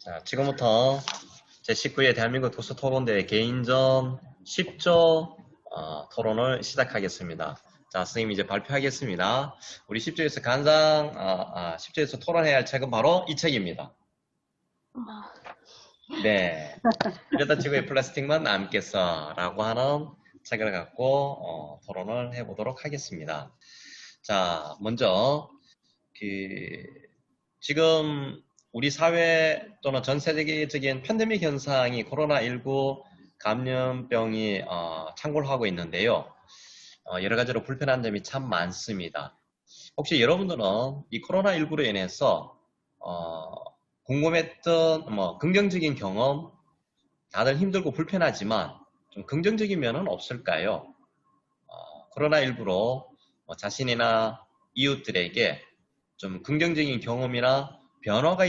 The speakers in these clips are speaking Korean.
자, 지금부터 제19회 대한민국 도서토론대 개인전 10조 토론을 시작하겠습니다. 자, 선생님 이제 발표하겠습니다. 우리 10조에서 10조에서 토론해야 할 책은 바로 이 책입니다. 네. 이러다 지구의 플라스틱만 남겠어 라고 하는 책을 갖고 토론을 해보도록 하겠습니다. 자, 먼저 지금 우리 사회 또는 전 세계적인 팬데믹 현상이 코로나19 감염병이 창궐 하고 있는데요. 여러 가지로 불편한 점이 참 많습니다. 혹시 여러분들은 이 코로나19로 인해서 궁금했던 긍정적인 경험, 다들 힘들고 불편하지만 좀 긍정적인 면은 없을까요? 코로나19로 자신이나 이웃들에게 좀 긍정적인 경험이나 변화가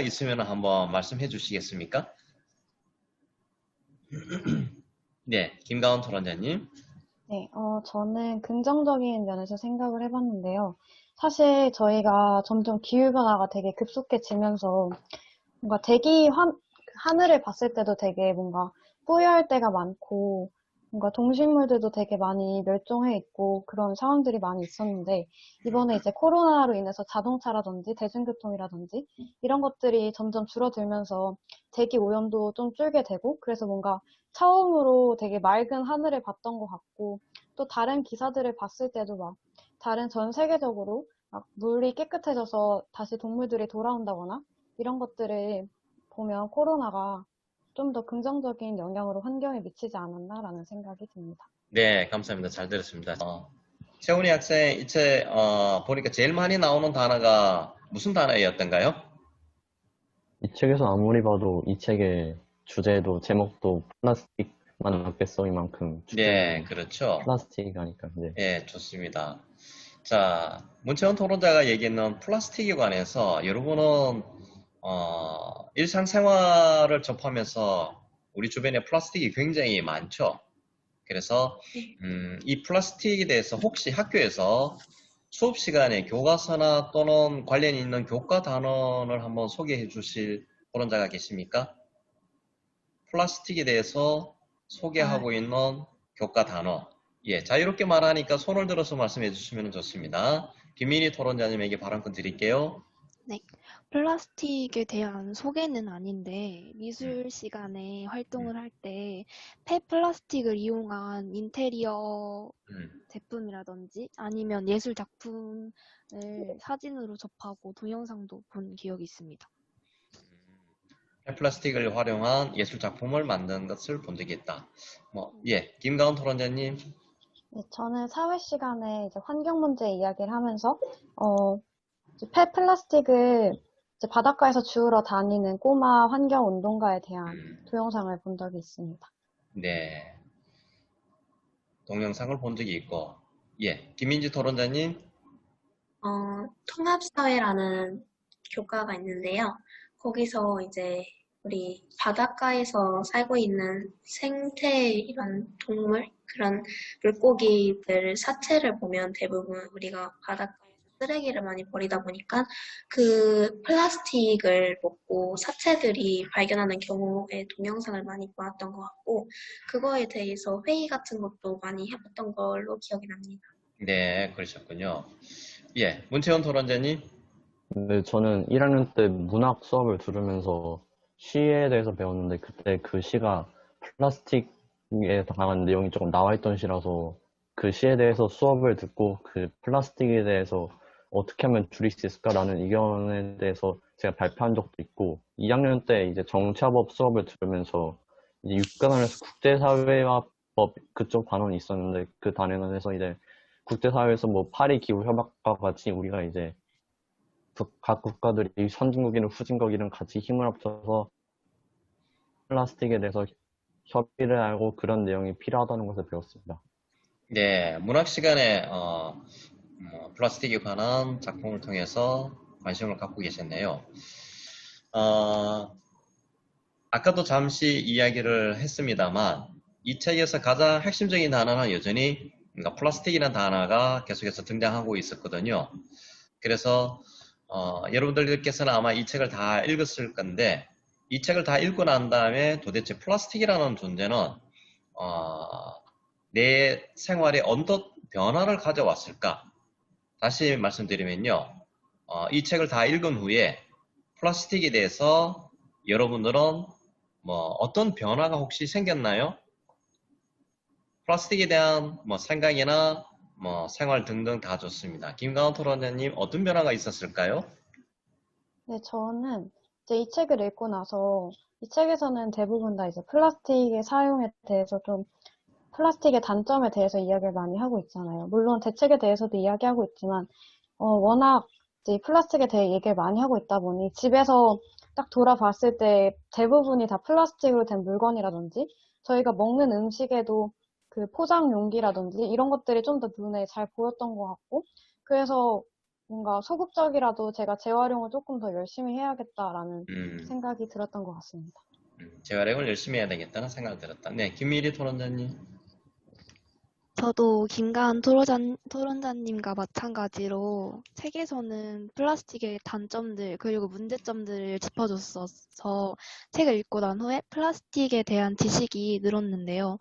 있으면 한번 말씀해 주시겠습니까? 네, 김가은 토론자님. 네, 저는 긍정적인 면에서 생각을 해봤는데요. 사실 저희가 점점 기후변화가 되게 급속해지면서 뭔가 하늘을 봤을 때도 되게 뭔가 뿌여할 때가 많고 뭔가 동식물들도 되게 많이 멸종해 있고 그런 상황들이 많이 있었는데 이번에 이제 코로나로 인해서 자동차라든지 대중교통이라든지 이런 것들이 점점 줄어들면서 대기 오염도 좀 줄게 되고 그래서 뭔가 처음으로 되게 맑은 하늘을 봤던 것 같고 또 다른 기사들을 봤을 때도 막 다른 전 세계적으로 막 물이 깨끗해져서 다시 동물들이 돌아온다거나 이런 것들을 보면 코로나가 좀 더 긍정적인 영향으로 환경에 미치지 않았나라는 생각이 듭니다. 네, 감사합니다. 잘 들었습니다. 채훈이 학생, 이 책 보니까 제일 많이 나오는 단어가 무슨 단어였던가요? 이 책에서 아무리 봐도 이 책의 주제도 제목도 플라스틱만 남겠어인 만큼 네, 그렇죠. 플라스틱 하니까 네. 네, 좋습니다. 자, 문채원 토론자가 얘기했는 플라스틱에 관해서 여러분은 일상생활을 접하면서 우리 주변에 플라스틱이 굉장히 많죠. 그래서 이 플라스틱에 대해서 혹시 학교에서 수업 시간에 교과서나 또는 관련 있는 교과 단원을 한번 소개해 주실 토론자가 계십니까? 플라스틱에 대해서 소개하고 있는 교과 단어. 예, 자유롭게 말하니까 손을 들어서 말씀해 주시면 좋습니다. 김민희 토론자님에게 발언권 드릴게요. 네, 플라스틱에 대한 소개는 아닌데 미술 시간에 활동을 할 때 폐플라스틱을 이용한 인테리어 제품이라든지 아니면 예술 작품을 사진으로 접하고 동영상도 본 기억이 있습니다. 폐플라스틱을 활용한 예술 작품을 만든 것을 본 적이 있다. 예, 김가은 토론자님. 네, 저는 사회 시간에 이제 환경 문제 이야기를 하면서 이제 폐플라스틱을 이제 바닷가에서 주우러 다니는 꼬마 환경 운동가에 대한 동영상을 본 적이 있습니다. 네, 동영상을 본 적이 있고, 예, 김민지 토론자님. 통합사회라는 교과가 있는데요. 거기서 이제 우리 바닷가에서 살고 있는 생태 이런 동물, 그런 물고기들 사체를 보면 대부분 우리가 바닷가에서 쓰레기를 많이 버리다 보니까 그 플라스틱을 먹고 사체들이 발견하는 경우에 동영상을 많이 보았던 것 같고 그거에 대해서 회의 같은 것도 많이 해봤던 걸로 기억이 납니다. 네, 그러셨군요. 예, 문채원 토론자님. 네, 저는 1학년 때 문학 수업을 들으면서 시에 대해서 배웠는데 그때 그 시가 플라스틱에 관한 내용이 조금 나와 있던 시라서 그 시에 대해서 수업을 듣고 그 플라스틱에 대해서 어떻게 하면 줄일 수 있을까라는 의견에 대해서 제가 발표한 적도 있고 2학년 때 이제 정치화법 수업을 들으면서 이제 육가단에서 국제사회화법 그쪽 단원이 있었는데 그 단원에서 이제 국제사회에서 뭐 파리 기후 협약과 같이 우리가 이제 각 국가들이 선진국이든 후진국이든 같이 힘을 합쳐서 플라스틱에 대해서 협의를 하고 그런 내용이 필요하다는 것을 배웠습니다. 네, 문학 시간에 플라스틱에 관한 작품을 통해서 관심을 갖고 계셨네요. 아까도 잠시 이야기를 했습니다만 이 책에서 가장 핵심적인 단어는 여전히 플라스틱이라는 단어가 계속해서 등장하고 있었거든요. 그래서 여러분들께서는 아마 이 책을 다 읽었을 건데, 이 책을 다 읽고 난 다음에 도대체 플라스틱이라는 존재는 내 생활에 어떤 변화를 가져왔을까? 다시 말씀드리면요. 이 책을 다 읽은 후에 플라스틱에 대해서 여러분들은 뭐 어떤 변화가 혹시 생겼나요? 플라스틱에 대한 뭐 생각이나 뭐 생활 등등 다 좋습니다. 김가은 토론자님 어떤 변화가 있었을까요? 네, 저는 이제 이 책을 읽고 나서 이 책에서는 대부분 다 이제 플라스틱의 사용에 대해서 좀 플라스틱의 단점에 대해서 이야기를 많이 하고 있잖아요. 물론 대책에 대해서도 이야기하고 있지만 워낙 이제 플라스틱에 대해 얘기를 많이 하고 있다 보니 집에서 딱 돌아봤을 때 대부분이 다 플라스틱으로 된 물건이라든지 저희가 먹는 음식에도 그 포장 용기라든지 이런 것들이 좀 더 눈에 잘 보였던 것 같고 그래서 뭔가 소극적이라도 제가 재활용을 조금 더 열심히 해야겠다라는 생각이 들었던 것 같습니다. 재활용을 열심히 해야 되겠다는 생각을 들었다. 네, 김미리 토론자님. 저도 김가은 토론자님과 마찬가지로 책에서는 플라스틱의 단점들 그리고 문제점들을 짚어줬어서 책을 읽고 난 후에 플라스틱에 대한 지식이 늘었는데요.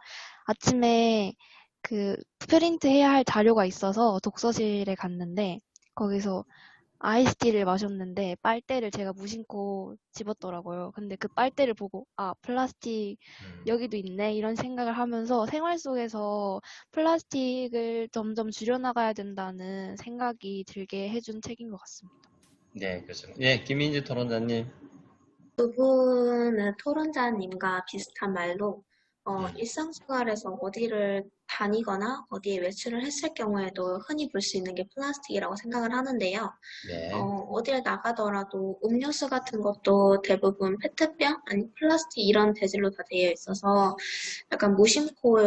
아침에 그 프린트해야 할 자료가 있어서 독서실에 갔는데 거기서 아이스티를 마셨는데 빨대를 제가 무심코 집었더라고요. 근데 그 빨대를 보고 아, 플라스틱 여기도 있네 이런 생각을 하면서 생활 속에서 플라스틱을 점점 줄여나가야 된다는 생각이 들게 해준 책인 것 같습니다. 네, 그렇죠. 예, 김민지 토론자님. 두 분은 토론자님과 비슷한 말로 일상생활에서 어디를 다니거나 어디에 외출을 했을 경우에도 흔히 볼 수 있는 게 플라스틱이라고 생각을 하는데요. 네. 어딜 나가더라도 음료수 같은 것도 대부분 페트병 아니 플라스틱 이런 재질로 다 되어 있어서 약간 무심코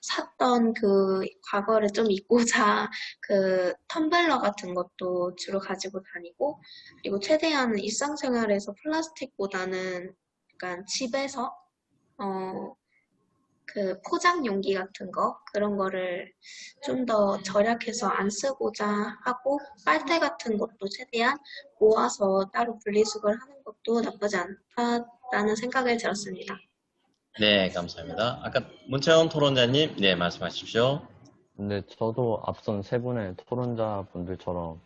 샀던 그 과거를 좀 잊고자 그 텀블러 같은 것도 주로 가지고 다니고 그리고 최대한 일상생활에서 플라스틱보다는 약간 집에서 그 포장 용기 같은 거 그런 거를 좀 더 절약해서 안 쓰고자 하고 빨대 같은 것도 최대한 모아서 따로 분리수거를 하는 것도 나쁘지 않다라는 생각을 들었습니다. 네, 감사합니다. 아까 문채원 토론자님, 네, 말씀하십시오. 근데 저도 앞선 세 분의 토론자 분들처럼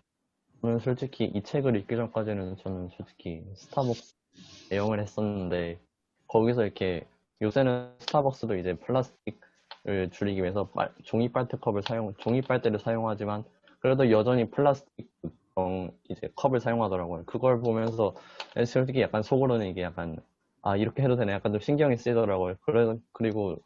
저는 솔직히 이 책을 읽기 전까지는 저는 솔직히 스타벅스 애용을 했었는데 거기서 이렇게 요새는 스타벅스도 이제 플라스틱을 줄이기 위해서 종이 빨대를 사용하지만 그래도 여전히 플라스틱 이제 컵을 사용하더라고요. 그걸 보면서 솔직히 약간 속으로는 이게 약간 아 이렇게 해도 되나 약간 좀 신경이 쓰이더라고요. 그리고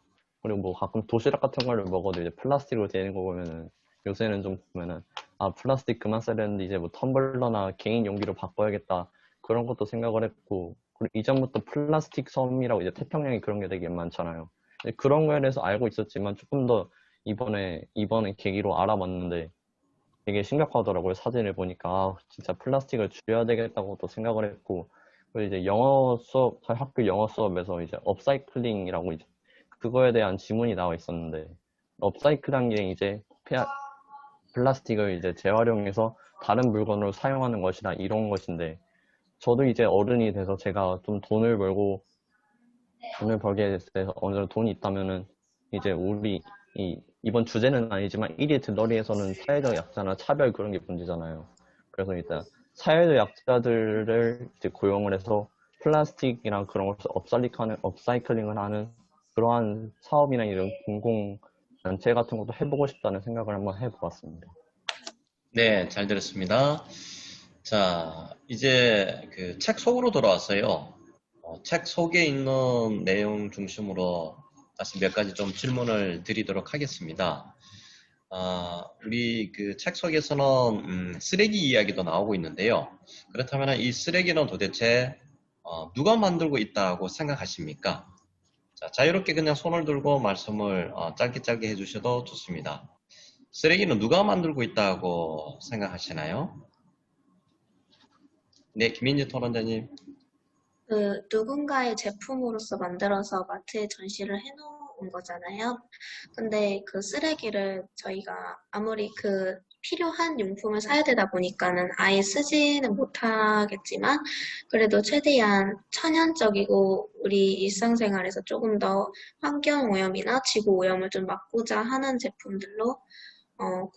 뭐 가끔 도시락 같은 걸 먹어도 이제 플라스틱으로 되는 거 보면은 요새는 좀 보면은 아 플라스틱 그만 써야 되는데 이제 뭐 텀블러나 개인 용기로 바꿔야겠다 그런 것도 생각을 했고 그리고 이전부터 플라스틱 섬이라고 이제 태평양에 그런 게 되게 많잖아요. 그런 거에 대해서 알고 있었지만 조금 더 이번에 계기로 알아봤는데 되게 심각하더라고요. 사진을 보니까 아, 진짜 플라스틱을 줄여야 되겠다고 또 생각을 했고 그리고 이제 저희 학교 영어 수업에서 이제 업사이클링이라고 이제 그거에 대한 지문이 나와 있었는데 업사이클이라는 게 이제 플라스틱을 이제 재활용해서 다른 물건으로 사용하는 것이다 이런 것인데 저도 이제 어른이 돼서 제가 좀 돈을 벌게 돼서 어느 정도 돈이 있다면은 이제 우리 이번 주제는 아니지만 1위 들러리에서는 사회적 약자나 차별 그런 게 문제잖아요. 그래서 일단 사회적 약자들을 이제 고용을 해서 플라스틱이랑 그런 것을 업사이클링을 하는 그러한 사업이나 이런 공공 단체 같은 것도 해보고 싶다는 생각을 한번 해보았습니다. 네, 잘 들었습니다. 자, 이제 그 책 속으로 돌아왔어요. 책 속에 있는 내용 중심으로 다시 몇 가지 좀 질문을 드리도록 하겠습니다. 우리 그 책 속에서는 쓰레기 이야기도 나오고 있는데요. 그렇다면 이 쓰레기는 도대체 누가 만들고 있다고 생각하십니까? 자, 자유롭게 그냥 손을 들고 말씀을 짧게 해주셔도 좋습니다. 쓰레기는 누가 만들고 있다고 생각하시나요? 네, 김민지 토론자님. 그 누군가의 제품으로서 만들어서 마트에 전시를 해놓은 거잖아요. 근데 그 쓰레기를 저희가 아무리 그 필요한 용품을 사야 되다 보니까는 아예 쓰지는 못하겠지만 그래도 최대한 천연적이고 우리 일상생활에서 조금 더 환경 오염이나 지구 오염을 좀 막고자 하는 제품들로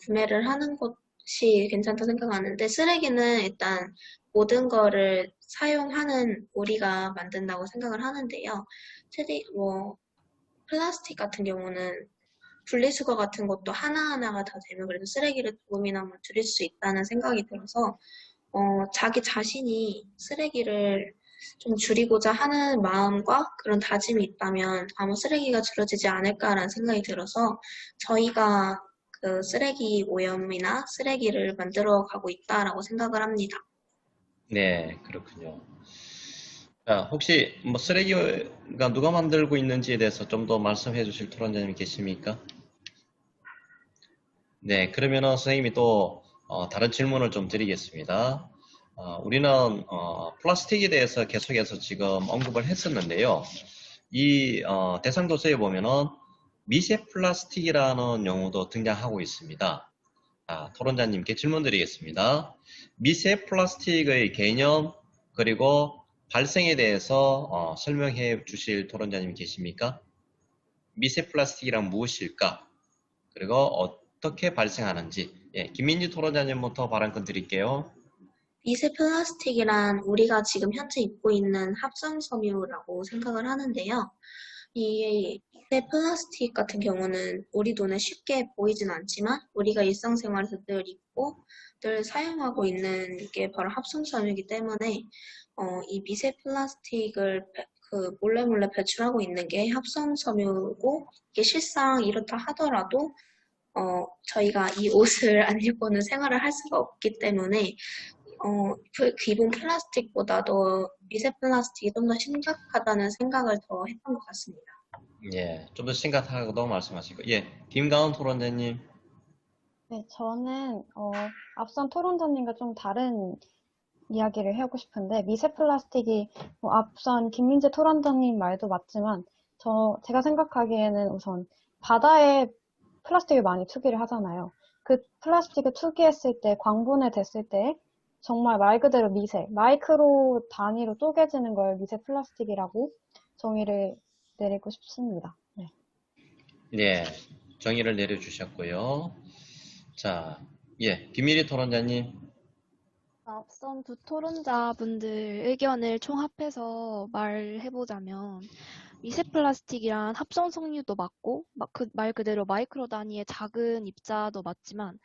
구매를 하는 것이 괜찮다 생각하는데 쓰레기는 일단 모든 거를 사용하는 우리가 만든다고 생각을 하는데요. 플라스틱 같은 경우는 분리수거 같은 것도 하나하나가 다 되면 그래도 쓰레기를 조금이나마 줄일 수 있다는 생각이 들어서 자기 자신이 쓰레기를 좀 줄이고자 하는 마음과 그런 다짐이 있다면 아마 쓰레기가 줄어지지 않을까라는 생각이 들어서 저희가 그 쓰레기 오염이나 쓰레기를 만들어 가고 있다라고 생각을 합니다. 네, 그렇군요. 자, 혹시 뭐 쓰레기가 누가 만들고 있는지에 대해서 좀 더 말씀해 주실 토론자님 계십니까? 네, 그러면은 선생님이 또 다른 질문을 좀 드리겠습니다. 우리는 플라스틱에 대해서 계속해서 지금 언급을 했었는데요. 이 대상 도서에 보면은 미세 플라스틱이라는 용어도 등장하고 있습니다. 토론자님께 질문 드리겠습니다. 미세 플라스틱의 개념 그리고 발생에 대해서 설명해 주실 토론자님 계십니까? 미세 플라스틱이란 무엇일까? 그리고 어떻게 발생하는지. 예, 김민지 토론자님부터 발언권 드릴게요. 미세 플라스틱이란 우리가 지금 현재 입고 있는 합성 섬유라고 생각을 하는데요. 이 미세 플라스틱 같은 경우는 우리 눈에 쉽게 보이진 않지만 우리가 일상생활에서 늘 입고 늘 사용하고 있는 게 바로 합성 섬유이기 때문에 이 미세 플라스틱을 몰래 몰래 배출하고 있는 게 합성 섬유고 이게 실상 이렇다 하더라도 저희가 이 옷을 안 입고는 생활을 할 수가 없기 때문에 그 기본 플라스틱보다도 미세 플라스틱이 좀 더 심각하다는 생각을 더 했던 것 같습니다. 예, 좀 더 심각하다고 말씀하시고. 예, 김가은 토론자님. 네, 저는 앞선 토론자님과 좀 다른 이야기를 하고 싶은데 미세 플라스틱이 앞선 김민재 토론자님 말도 맞지만 제가 생각하기에는 우선 바다에 플라스틱을 많이 투기를 하잖아요. 그 플라스틱을 투기했을 때 광분해 됐을 때 정말 말 그대로 마이크로 단위로 쪼개지는 걸 미세 플라스틱이라고 정의를 내리고 싶습니다. 네. 예, 정의를 내려주셨고요. 자, 예, 김미리 토론자님. 앞선 두 토론자분들 의견을 총합해서 말해보자면 미세 플라스틱이란 합성 섬유도 맞고 말 그대로 마이크로 단위의 작은 입자도 맞지만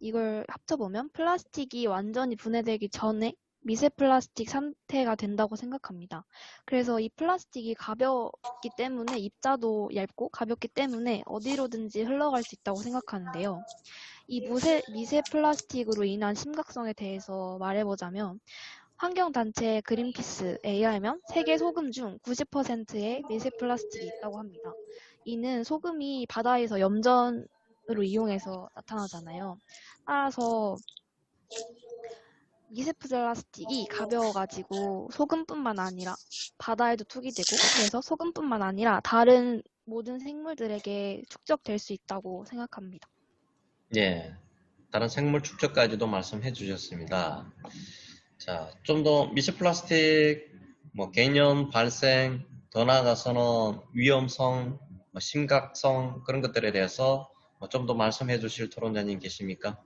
이걸 합쳐보면 플라스틱이 완전히 분해되기 전에 미세 플라스틱 상태가 된다고 생각합니다. 그래서 이 플라스틱이 가볍기 때문에 입자도 얇고 가볍기 때문에 어디로든지 흘러갈 수 있다고 생각하는데요. 이 미세 플라스틱으로 인한 심각성에 대해서 말해보자면 환경단체 그린피스에 의하면 세계 소금 중 90%의 미세 플라스틱이 있다고 합니다. 이는 소금이 바다에서 염전으로 이용해서 나타나잖아요. 따라서 미세 플라스틱이 가벼워가지고 소금뿐만 아니라 바다에도 투기되고 그래서 소금뿐만 아니라 다른 모든 생물들에게 축적될 수 있다고 생각합니다. 예, 다른 생물 축적까지도 말씀해 주셨습니다. 자, 좀 더 미세 플라스틱 개념, 발생, 더 나아가서는 위험성, 심각성 그런 것들에 대해서 좀 더 말씀해 주실 토론자님 계십니까?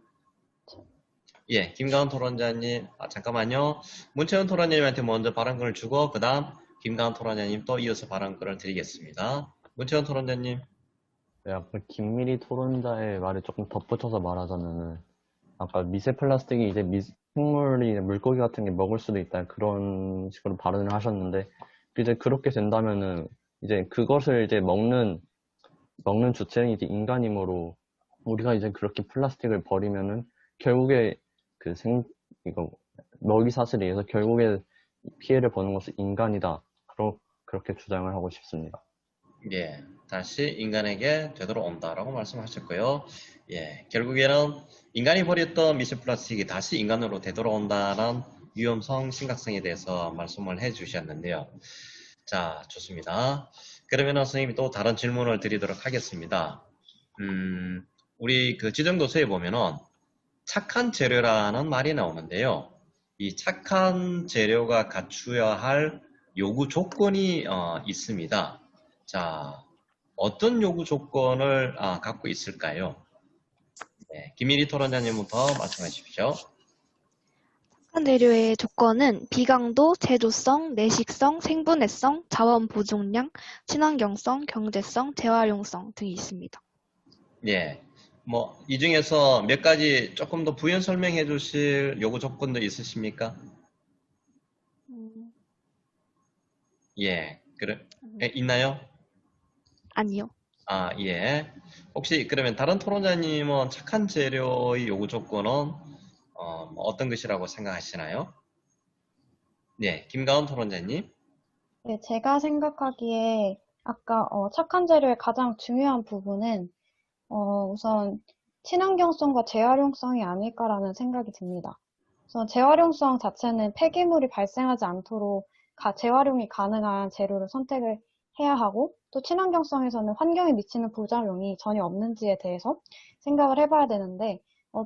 예, 김가은 토론자님, 잠깐만요. 문채원 토론자님한테 먼저 발언권을 주고 그 다음 김가은 토론자님 또 이어서 발언권을 드리겠습니다. 문채원 토론자님. 네, 아까 김미리 토론자의 말에 조금 덧붙여서 말하자면은 아까 미세 플라스틱이 이제 생물이 물고기 같은 게 먹을 수도 있다 그런 식으로 발언을 하셨는데 이제 그렇게 된다면은 이제 그것을 이제 먹는 주체는 이제 인간이므로 우리가 이제 그렇게 플라스틱을 버리면은 결국에 이거 먹이 사슬에 의해서 결국에 피해를 보는 것은 인간이다. 그렇게 주장을 하고 싶습니다. 예, 다시 인간에게 되돌아온다라고 말씀하셨고요. 예, 결국에는 인간이 버렸던 미세 플라스틱이 다시 인간으로 되돌아온다는 위험성, 심각성에 대해서 말씀을 해주셨는데요. 자, 좋습니다. 그러면 선생님이 또 다른 질문을 드리도록 하겠습니다. 우리 그 지정도서에 보면은 착한 재료라는 말이 나오는데요. 이 착한 재료가 갖추어야 할 요구 조건이 있습니다. 자, 어떤 요구 조건을 갖고 있을까요? 네, 김일희 토론자님부터 말씀해 주십시오. 착한 재료의 조건은 비강도, 제조성, 내식성, 생분해성, 자원 보존량, 친환경성, 경제성, 재활용성 등이 있습니다. 예, 뭐 이 중에서 몇 가지 조금 더 부연 설명해 주실 요구 조건도 있으십니까? 예, 있나요? 아니요. 예. 혹시 그러면 다른 토론자님은 착한 재료의 요구 조건은 뭐 어떤 것이라고 생각하시나요? 네, 김가은 토론자님. 네, 제가 생각하기에 아까 착한 재료의 가장 중요한 부분은 우선 친환경성과 재활용성이 아닐까라는 생각이 듭니다. 우선 재활용성 자체는 폐기물이 발생하지 않도록 재활용이 가능한 재료를 선택을 해야 하고, 또 친환경성에서는 환경에 미치는 부작용이 전혀 없는지에 대해서 생각을 해봐야 되는데,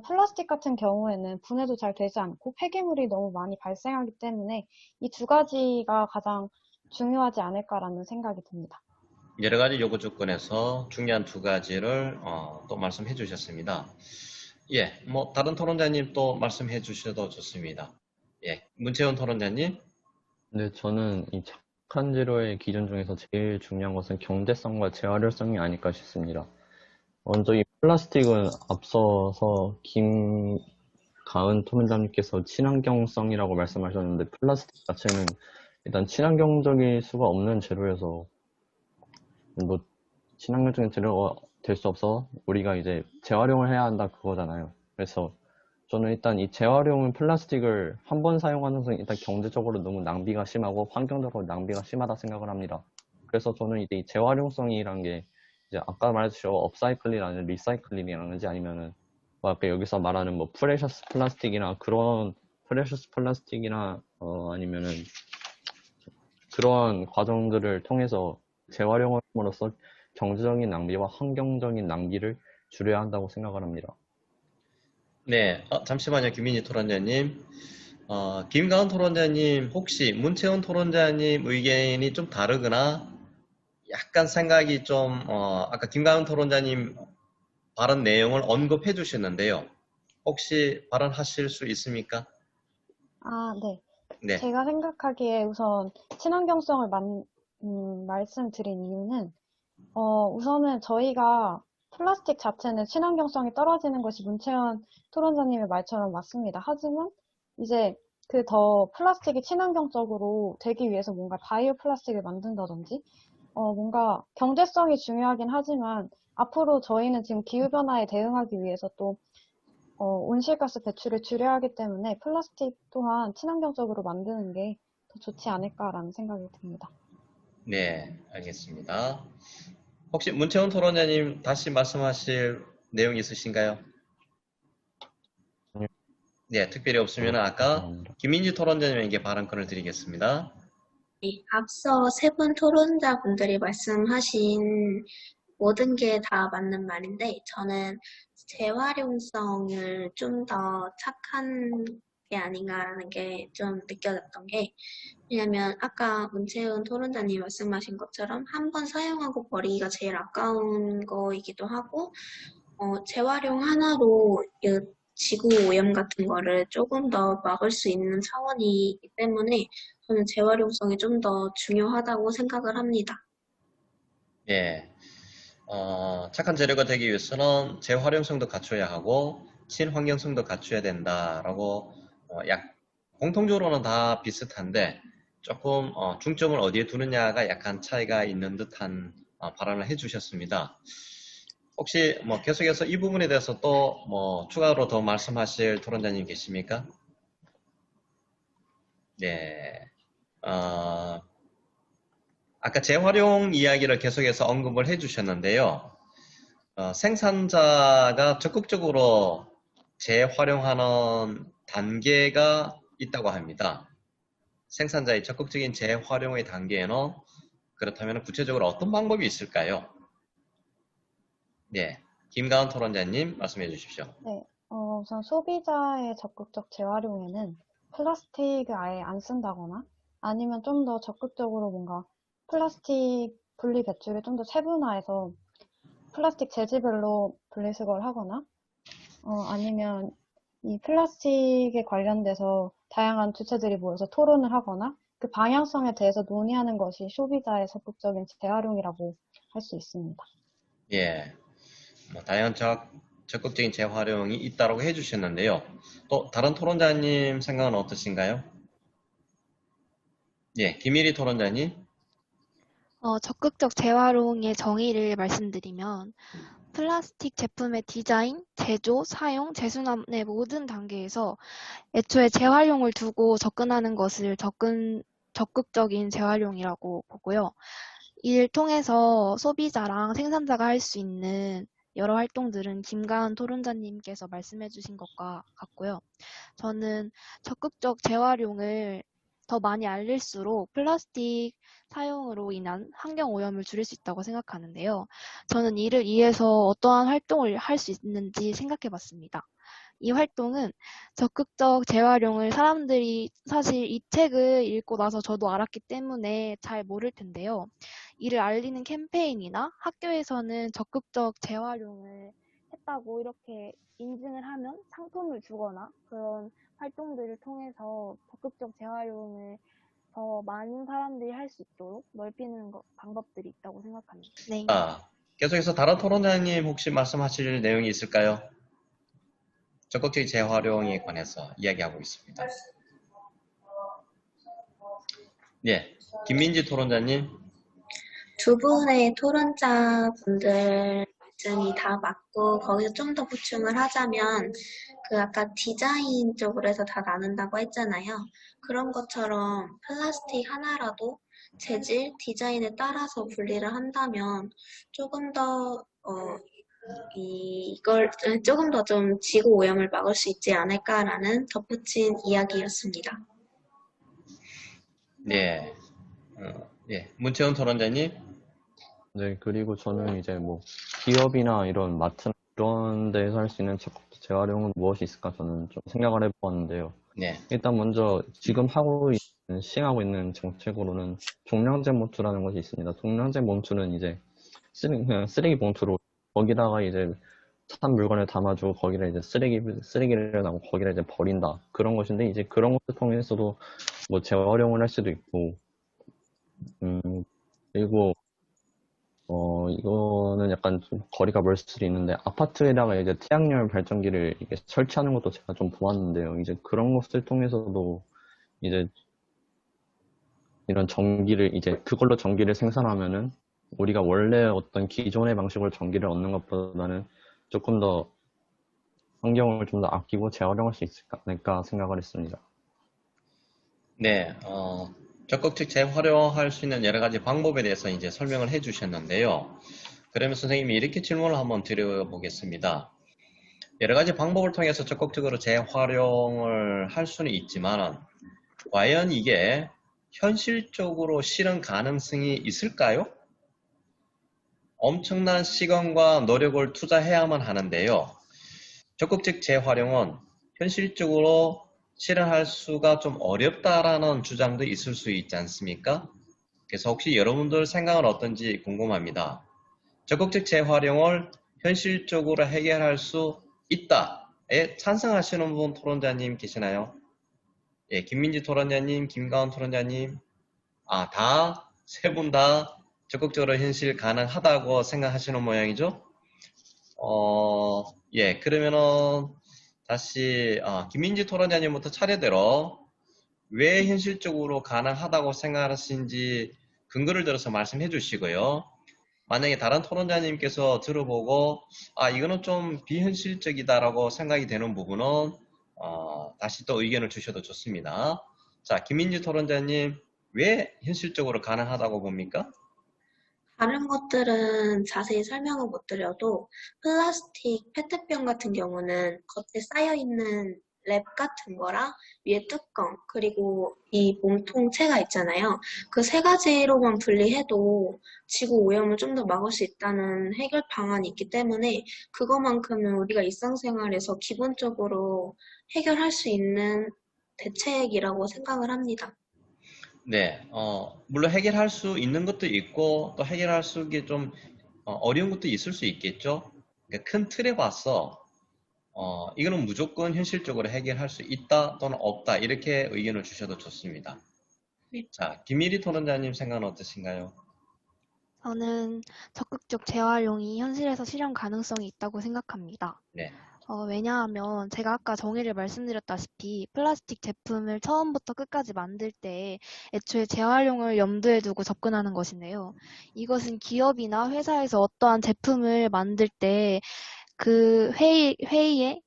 플라스틱 같은 경우에는 분해도 잘 되지 않고 폐기물이 너무 많이 발생하기 때문에 이 두 가지가 가장 중요하지 않을까라는 생각이 듭니다. 여러 가지 요구 조건에서 중요한 두 가지를 또 말씀해 주셨습니다. 예, 뭐 다른 토론자님 또 말씀해 주셔도 좋습니다. 예, 문채원 토론자님. 근데 저는 이 착한 재료의 기준 중에서 제일 중요한 것은 경제성과 재활용성이 아닐까 싶습니다. 먼저 이 플라스틱은 앞서서 김가은 토론자님께서 친환경성이라고 말씀하셨는데, 플라스틱 자체는 일단 친환경적일 수가 없는 재료여서 뭐 친환경적인 재료가 될 수 없어 우리가 이제 재활용을 해야 한다 그거잖아요. 그래서 저는 일단 이 재활용은 플라스틱을 한 번 사용하는 것은 일단 경제적으로 너무 낭비가 심하고 환경적으로 낭비가 심하다 생각을 합니다. 그래서 저는 이제 이 재활용성이란 게 이제 아까 말했듯이 업사이클링이라는 리사이클링이라든지 아니면은 뭐 아까 여기서 말하는 뭐 프레셔스 플라스틱이나 그런 프레셔스 플라스틱이나 아니면은 그런 과정들을 통해서 재활용함으로써 경제적인 낭비와 환경적인 낭비를 줄여야 한다고 생각을 합니다. 네, 잠시만요, 김민희 토론자님. 김가은 토론자님, 혹시 문채원 토론자님 의견이 좀 다르거나 약간 생각이 좀, 아까 김가은 토론자님 발언 내용을 언급해 주셨는데요. 혹시 발언하실 수 있습니까? 네. 네, 제가 생각하기에 우선 친환경성을 말씀드린 이유는 우선은 저희가 플라스틱 자체는 친환경성이 떨어지는 것이 문채원 토론자님의 말처럼 맞습니다. 하지만 이제 그 더 플라스틱이 친환경적으로 되기 위해서 뭔가 바이오 플라스틱을 만든다든지 뭔가 경제성이 중요하긴 하지만 앞으로 저희는 지금 기후변화에 대응하기 위해서 또 온실가스 배출을 줄여야 하기 때문에 플라스틱 또한 친환경적으로 만드는 게 더 좋지 않을까라는 생각이 듭니다. 네, 알겠습니다. 혹시 문채원 토론자님 다시 말씀하실 내용 있으신가요? 네, 특별히 없으면 아까 김민지 토론자님에게 발언권을 드리겠습니다. 네, 앞서 세 분 토론자분들이 말씀하신 모든 게 다 맞는 말인데, 저는 재활용성을 좀 더 착한 게 아닌가라는 게 좀 느껴졌던 게, 왜냐면 아까 문채은 토론자님 말씀하신 것처럼 한 번 사용하고 버리기가 제일 아까운 거이기도 하고, 재활용 하나로 이 지구 오염 같은 거를 조금 더 막을 수 있는 차원이기 때문에 저는 재활용성이 좀 더 중요하다고 생각을 합니다. 예, 착한 재료가 되기 위해서는 재활용성도 갖춰야 하고 친환경성도 갖춰야 된다라고 공통적으로는 다 비슷한데 조금 중점을 어디에 두느냐가 약간 차이가 있는 듯한 발언을 해주셨습니다. 혹시 뭐 계속해서 이 부분에 대해서 또 뭐 추가로 더 말씀하실 토론자님 계십니까? 네. 아까 재활용 이야기를 계속해서 언급을 해주셨는데요. 생산자가 적극적으로 재활용하는 단계가 있다고 합니다. 생산자의 적극적인 재활용의 단계에는 그렇다면 구체적으로 어떤 방법이 있을까요? 네, 김가은 토론자님 말씀해 주십시오. 네, 우선 소비자의 적극적 재활용에는 플라스틱을 아예 안 쓴다거나 아니면 좀 더 적극적으로 뭔가 플라스틱 분리 배출을 좀 더 세분화해서 플라스틱 재질별로 분리수거를 하거나 아니면 이 플라스틱에 관련돼서 다양한 주체들이 모여서 토론을 하거나 그 방향성에 대해서 논의하는 것이 소비자의 적극적인 재활용이라고 할 수 있습니다. 예, 뭐 다양한 적극적인 재활용이 있다고 해주셨는데요. 또 다른 토론자님 생각은 어떠신가요? 예, 김일희 토론자님. 적극적 재활용의 정의를 말씀드리면 플라스틱 제품의 디자인, 제조, 사용, 재순환의 모든 단계에서 애초에 재활용을 두고 접근하는 것을 적극적인 재활용이라고 보고요. 이를 통해서 소비자랑 생산자가 할 수 있는 여러 활동들은 김가은 토론자님께서 말씀해 주신 것과 같고요. 저는 적극적 재활용을 더 많이 알릴수록 플라스틱 사용으로 인한 환경 오염을 줄일 수 있다고 생각하는데요. 저는 이를 위해서 어떠한 활동을 할 수 있는지 생각해 봤습니다. 이 활동은 적극적 재활용을 사람들이 사실 이 책을 읽고 나서 저도 알았기 때문에 잘 모를 텐데요. 이를 알리는 캠페인이나 학교에서는 적극적 재활용을 했다고 이렇게 인증을 하면 상품을 주거나 그런 활동들을 통해서 적극적 재활용을 더 많은 사람들이 할 수 있도록 넓히는 방법들이 있다고 생각합니다. 네. 계속해서 다른 토론자님 혹시 말씀하실 내용이 있을까요? 적극적인 재활용에 관해서 이야기하고 있습니다. 예, 김민지 토론자님. 두 분의 토론자분들 말씀이 다 맞고 거기서 좀 더 보충을 하자면 그 아까 디자인 쪽으로 해서 다 나눈다고 했잖아요. 그런 것처럼 플라스틱 하나라도 재질, 디자인에 따라서 분리를 한다면 조금 더 이걸 조금 더 좀 지구 오염을 막을 수 있지 않을까라는 덧붙인 이야기였습니다. 예, 문채원 토론자님. 네, 그리고 저는 이제 뭐 기업이나 이런 마트 이런 데서 할 수 있는 적극적 재활용은 무엇이 있을까 저는 좀 생각을 해보았는데요. 네, 일단 먼저 지금 시행하고 있는 정책으로는 종량제 봉투라는 것이 있습니다. 종량제 봉투는 이제 그냥 쓰레기 봉투로 거기다가 이제 찬 물건을 담아주고 거기를 이제 쓰레기를 나고 거기를 이제 버린다 그런 것인데 이제 그런 것을 통해서도 뭐 재활용을 할 수도 있고 그리고 이거는 약간 좀 거리가 멀 수도 있는데, 아파트에다가 이제 태양열 발전기를 이게 설치하는 것도 제가 좀 보았는데요. 이제 그런 것을 통해서도 이제 이런 그걸로 전기를 생산하면은 우리가 원래 어떤 기존의 방식으로 전기를 얻는 것보다는 조금 더 환경을 좀 더 아끼고 재활용할 수 있지 않을까 생각을 했습니다. 네, 적극적 재활용할 수 있는 여러 가지 방법에 대해서 이제 설명을 해 주셨는데요. 그러면 선생님이 이렇게 질문을 한번 드려보겠습니다. 여러 가지 방법을 통해서 적극적으로 재활용을 할 수는 있지만, 과연 이게 현실적으로 실현 가능성이 있을까요? 엄청난 시간과 노력을 투자해야만 하는데요. 적극적 재활용은 현실적으로 실현할 수가 좀 어렵다라는 주장도 있을 수 있지 않습니까? 그래서 혹시 여러분들 생각은 어떤지 궁금합니다. 적극적 재활용을 현실적으로 해결할 수 있다에 찬성하시는 분 토론자님 계시나요? 예, 김민지 토론자님, 김가은 토론자님, 세 분 다 적극적으로 현실 가능하다고 생각하시는 모양이죠? 예, 그러면은 다시 김민지 토론자님부터 차례대로 왜 현실적으로 가능하다고 생각하시는지 근거를 들어서 말씀해 주시고요. 만약에 다른 토론자님께서 들어보고 이거는 좀 비현실적이다라고 생각이 되는 부분은 다시 또 의견을 주셔도 좋습니다. 자, 김민지 토론자님, 왜 현실적으로 가능하다고 봅니까? 다른 것들은 자세히 설명을 못 드려도 플라스틱 페트병 같은 경우는 겉에 쌓여있는 랩 같은 거랑 위에 뚜껑, 그리고 이 몸통체가 있잖아요. 그 세 가지로만 분리해도 지구 오염을 좀 더 막을 수 있다는 해결 방안이 있기 때문에 그거만큼은 우리가 일상생활에서 기본적으로 해결할 수 있는 대책이라고 생각을 합니다. 네, 물론 해결할 수 있는 것도 있고 또 해결할 수 있게 좀 어려운 것도 있을 수 있겠죠. 그러니까 큰 틀에 봐서 이거는 무조건 현실적으로 해결할 수 있다 또는 없다 이렇게 의견을 주셔도 좋습니다. 네. 자, 김미리 토론자님 생각은 어떠신가요? 저는 적극적 재활용이 현실에서 실현 가능성이 있다고 생각합니다. 네, 왜냐하면 제가 아까 정의를 말씀드렸다시피 플라스틱 제품을 처음부터 끝까지 만들 때 애초에 재활용을 염두에 두고 접근하는 것인데요. 이것은 기업이나 회사에서 어떠한 제품을 만들 때 그 회의에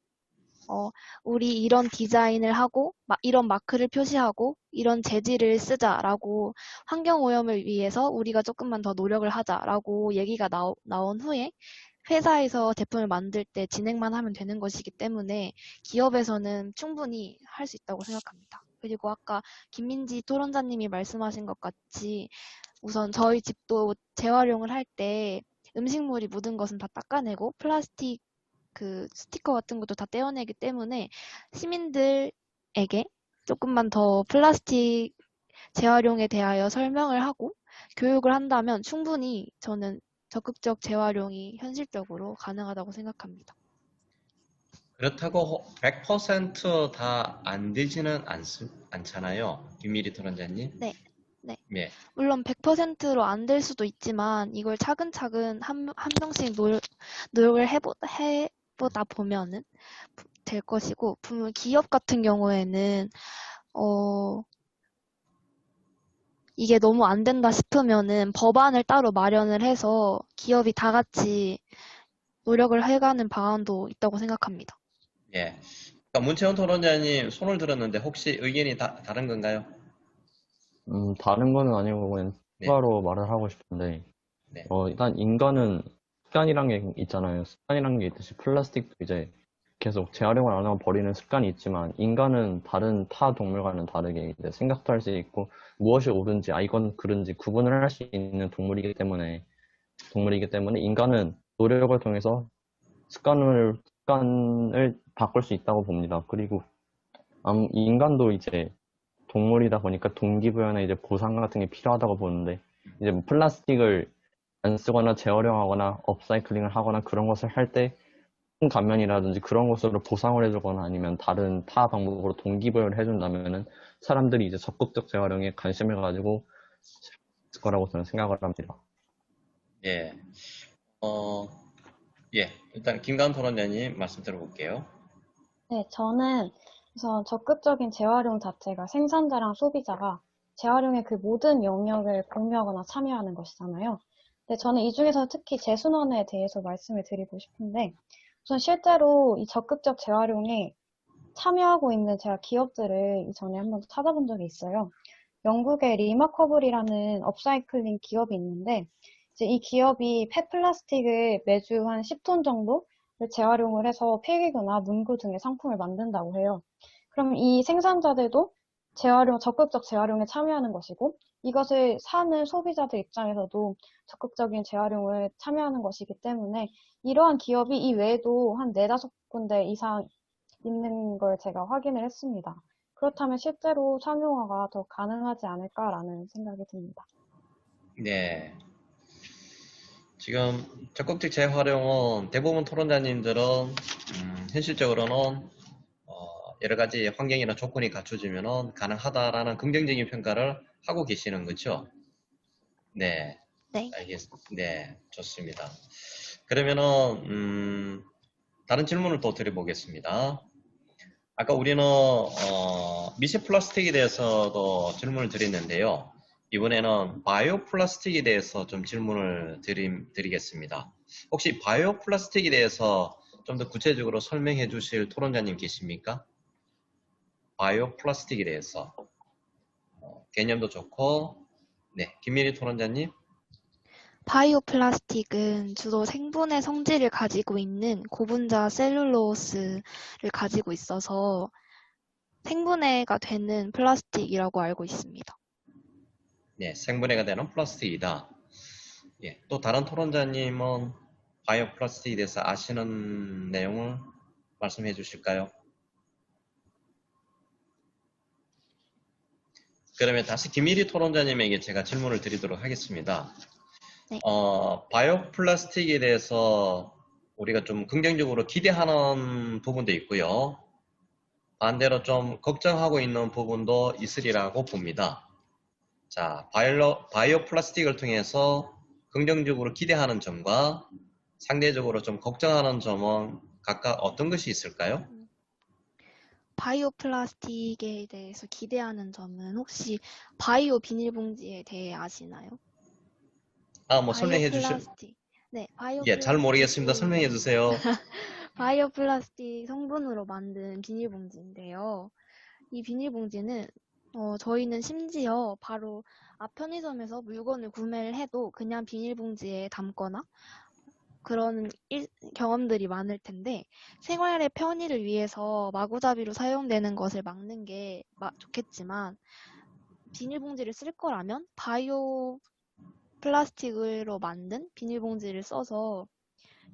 우리 이런 디자인을 하고 이런 마크를 표시하고 이런 재질을 쓰자라고 환경오염을 위해서 우리가 조금만 더 노력을 하자라고 얘기가 나온 후에 회사에서 제품을 만들 때 진행만 하면 되는 것이기 때문에 기업에서는 충분히 할 수 있다고 생각합니다. 그리고 아까 김민지 토론자님이 말씀하신 것 같이 우선 저희 집도 재활용을 할 때 음식물이 묻은 것은 다 닦아내고 플라스틱 그 스티커 같은 것도 다 떼어내기 때문에 시민들에게 조금만 더 플라스틱 재활용에 대하여 설명을 하고 교육을 한다면 충분히 저는 적극적 재활용이 현실적으로 가능하다고 생각합니다. 그렇다고 100%다 안 되지는 않잖아요. 김미리 토론자님. 네, 네. 네, 물론 100%로 안 될 수도 있지만 이걸 차근차근 한 명씩 노력을 해보다 보면은 될 것이고, 분명 기업 같은 경우에는 이게 너무 안 된다 싶으면은 법안을 따로 마련을 해서 기업이 다 같이 노력을 해가는 방안도 있다고 생각합니다. 예. 그러니까 문채원 토론자님 손을 들었는데 혹시 의견이 다른 건가요? 다른 거는 아니고 그냥 네. 추가로 말을 하고 싶은데, 네. 일단 인간은 습관이란 게 있잖아요. 습관이란 게 있듯이 플라스틱도 이제 계속 재활용을 안 하고 버리는 습관이 있지만, 인간은 다른 타 동물과는 다르게 이제 생각도 할 수 있고, 무엇이 옳은지, 이건 그른지 구분을 할 수 있는 동물이기 때문에 인간은 노력을 통해서 습관을 바꿀 수 있다고 봅니다. 그리고 인간도 이제 동물이다 보니까 동기부여나 이제 보상 같은 게 필요하다고 보는데, 이제 뭐 플라스틱을 안 쓰거나 재활용하거나 업사이클링을 하거나 그런 것을 할 때 감면이라든지 그런 것으로 보상을 해주거나 아니면 다른 타 방법으로 동기부여를 해준다면은 사람들이 이제 적극적 재활용에 관심을 가지고 있을 거라고 저는 생각을 합니다. 예. 예. 일단 김가은 토론자님 말씀 들어볼게요. 네, 저는 우선 적극적인 재활용 자체가 생산자랑 소비자가 재활용의 그 모든 영역을 공유하거나 참여하는 것이잖아요. 근데 저는 이 중에서 특히 재순환에 대해서 말씀을 드리고 싶은데, 우선 실제로 이 적극적 재활용에 참여하고 있는 제가 기업들을 이전에 한번 찾아본 적이 있어요. 영국의 리마커블이라는 업사이클링 기업이 있는데, 이제 이 기업이 폐플라스틱을 매주 한 10톤 정도 재활용을 해서 필기구나 문구 등의 상품을 만든다고 해요. 그럼 이 생산자들도 적극적 재활용에 참여하는 것이고, 이것을 사는 소비자들 입장에서도 적극적인 재활용을 참여하는 것이기 때문에, 이러한 기업이 이 외에도 한 4-5군데 이상 있는 걸 제가 확인을 했습니다. 그렇다면 실제로 상용화가 더 가능하지 않을까라는 생각이 듭니다. 네. 지금 적극적 재활용은 대부분 토론자님들은 현실적으로는 여러 가지 환경이나 조건이 갖춰지면 가능하다라는 긍정적인 평가를 하고 계시는 거죠? 네. 네. 네, 좋습니다. 그러면은 다른 질문을 또 드려보겠습니다. 아까 우리는 미세 플라스틱에 대해서도 질문을 드렸는데요. 이번에는 바이오 플라스틱에 대해서 좀 질문을 드리겠습니다. 혹시 바이오 플라스틱에 대해서 좀 더 구체적으로 설명해 주실 토론자님 계십니까? 바이오 플라스틱에 대해서 개념도 좋고, 네, 김미리 토론자님. 바이오 플라스틱은 주로 생분해 성질을 가지고 있는 고분자 셀룰로스를 가지고 있어서 생분해가 되는 플라스틱이라고 알고 있습니다. 네, 생분해가 되는 플라스틱이다. 예, 또 다른 토론자님은 바이오 플라스틱에 대해서 아시는 내용을 말씀해 주실까요? 그러면 다시 김일희 토론자님에게 제가 질문을 드리도록 하겠습니다. 네. 바이오 플라스틱에 대해서 우리가 좀 긍정적으로 기대하는 부분도 있고요. 반대로 좀 걱정하고 있는 부분도 있으리라고 봅니다. 자, 바이오 플라스틱을 통해서 긍정적으로 기대하는 점과 상대적으로 좀 걱정하는 점은 각각 어떤 것이 있을까요? 바이오 플라스틱에 대해서 기대하는 점은 혹시 바이오 비닐봉지에 대해 아시나요? 뭐 바이오 설명해 주실, 플라스틱. 네, 바이오 예, 잘 모르겠습니다. 플라스틱이 설명해 주세요. 바이오 플라스틱 성분으로 만든 비닐봉지인데요. 이 비닐봉지는 저희는 심지어 바로 앞 편의점에서 물건을 구매를 해도 그냥 비닐봉지에 담거나 그런 경험들이 많을 텐데 생활의 편의를 위해서 마구잡이로 사용되는 것을 막는 게 좋겠지만 비닐봉지를 쓸 거라면 바이오 플라스틱으로 만든 비닐봉지를 써서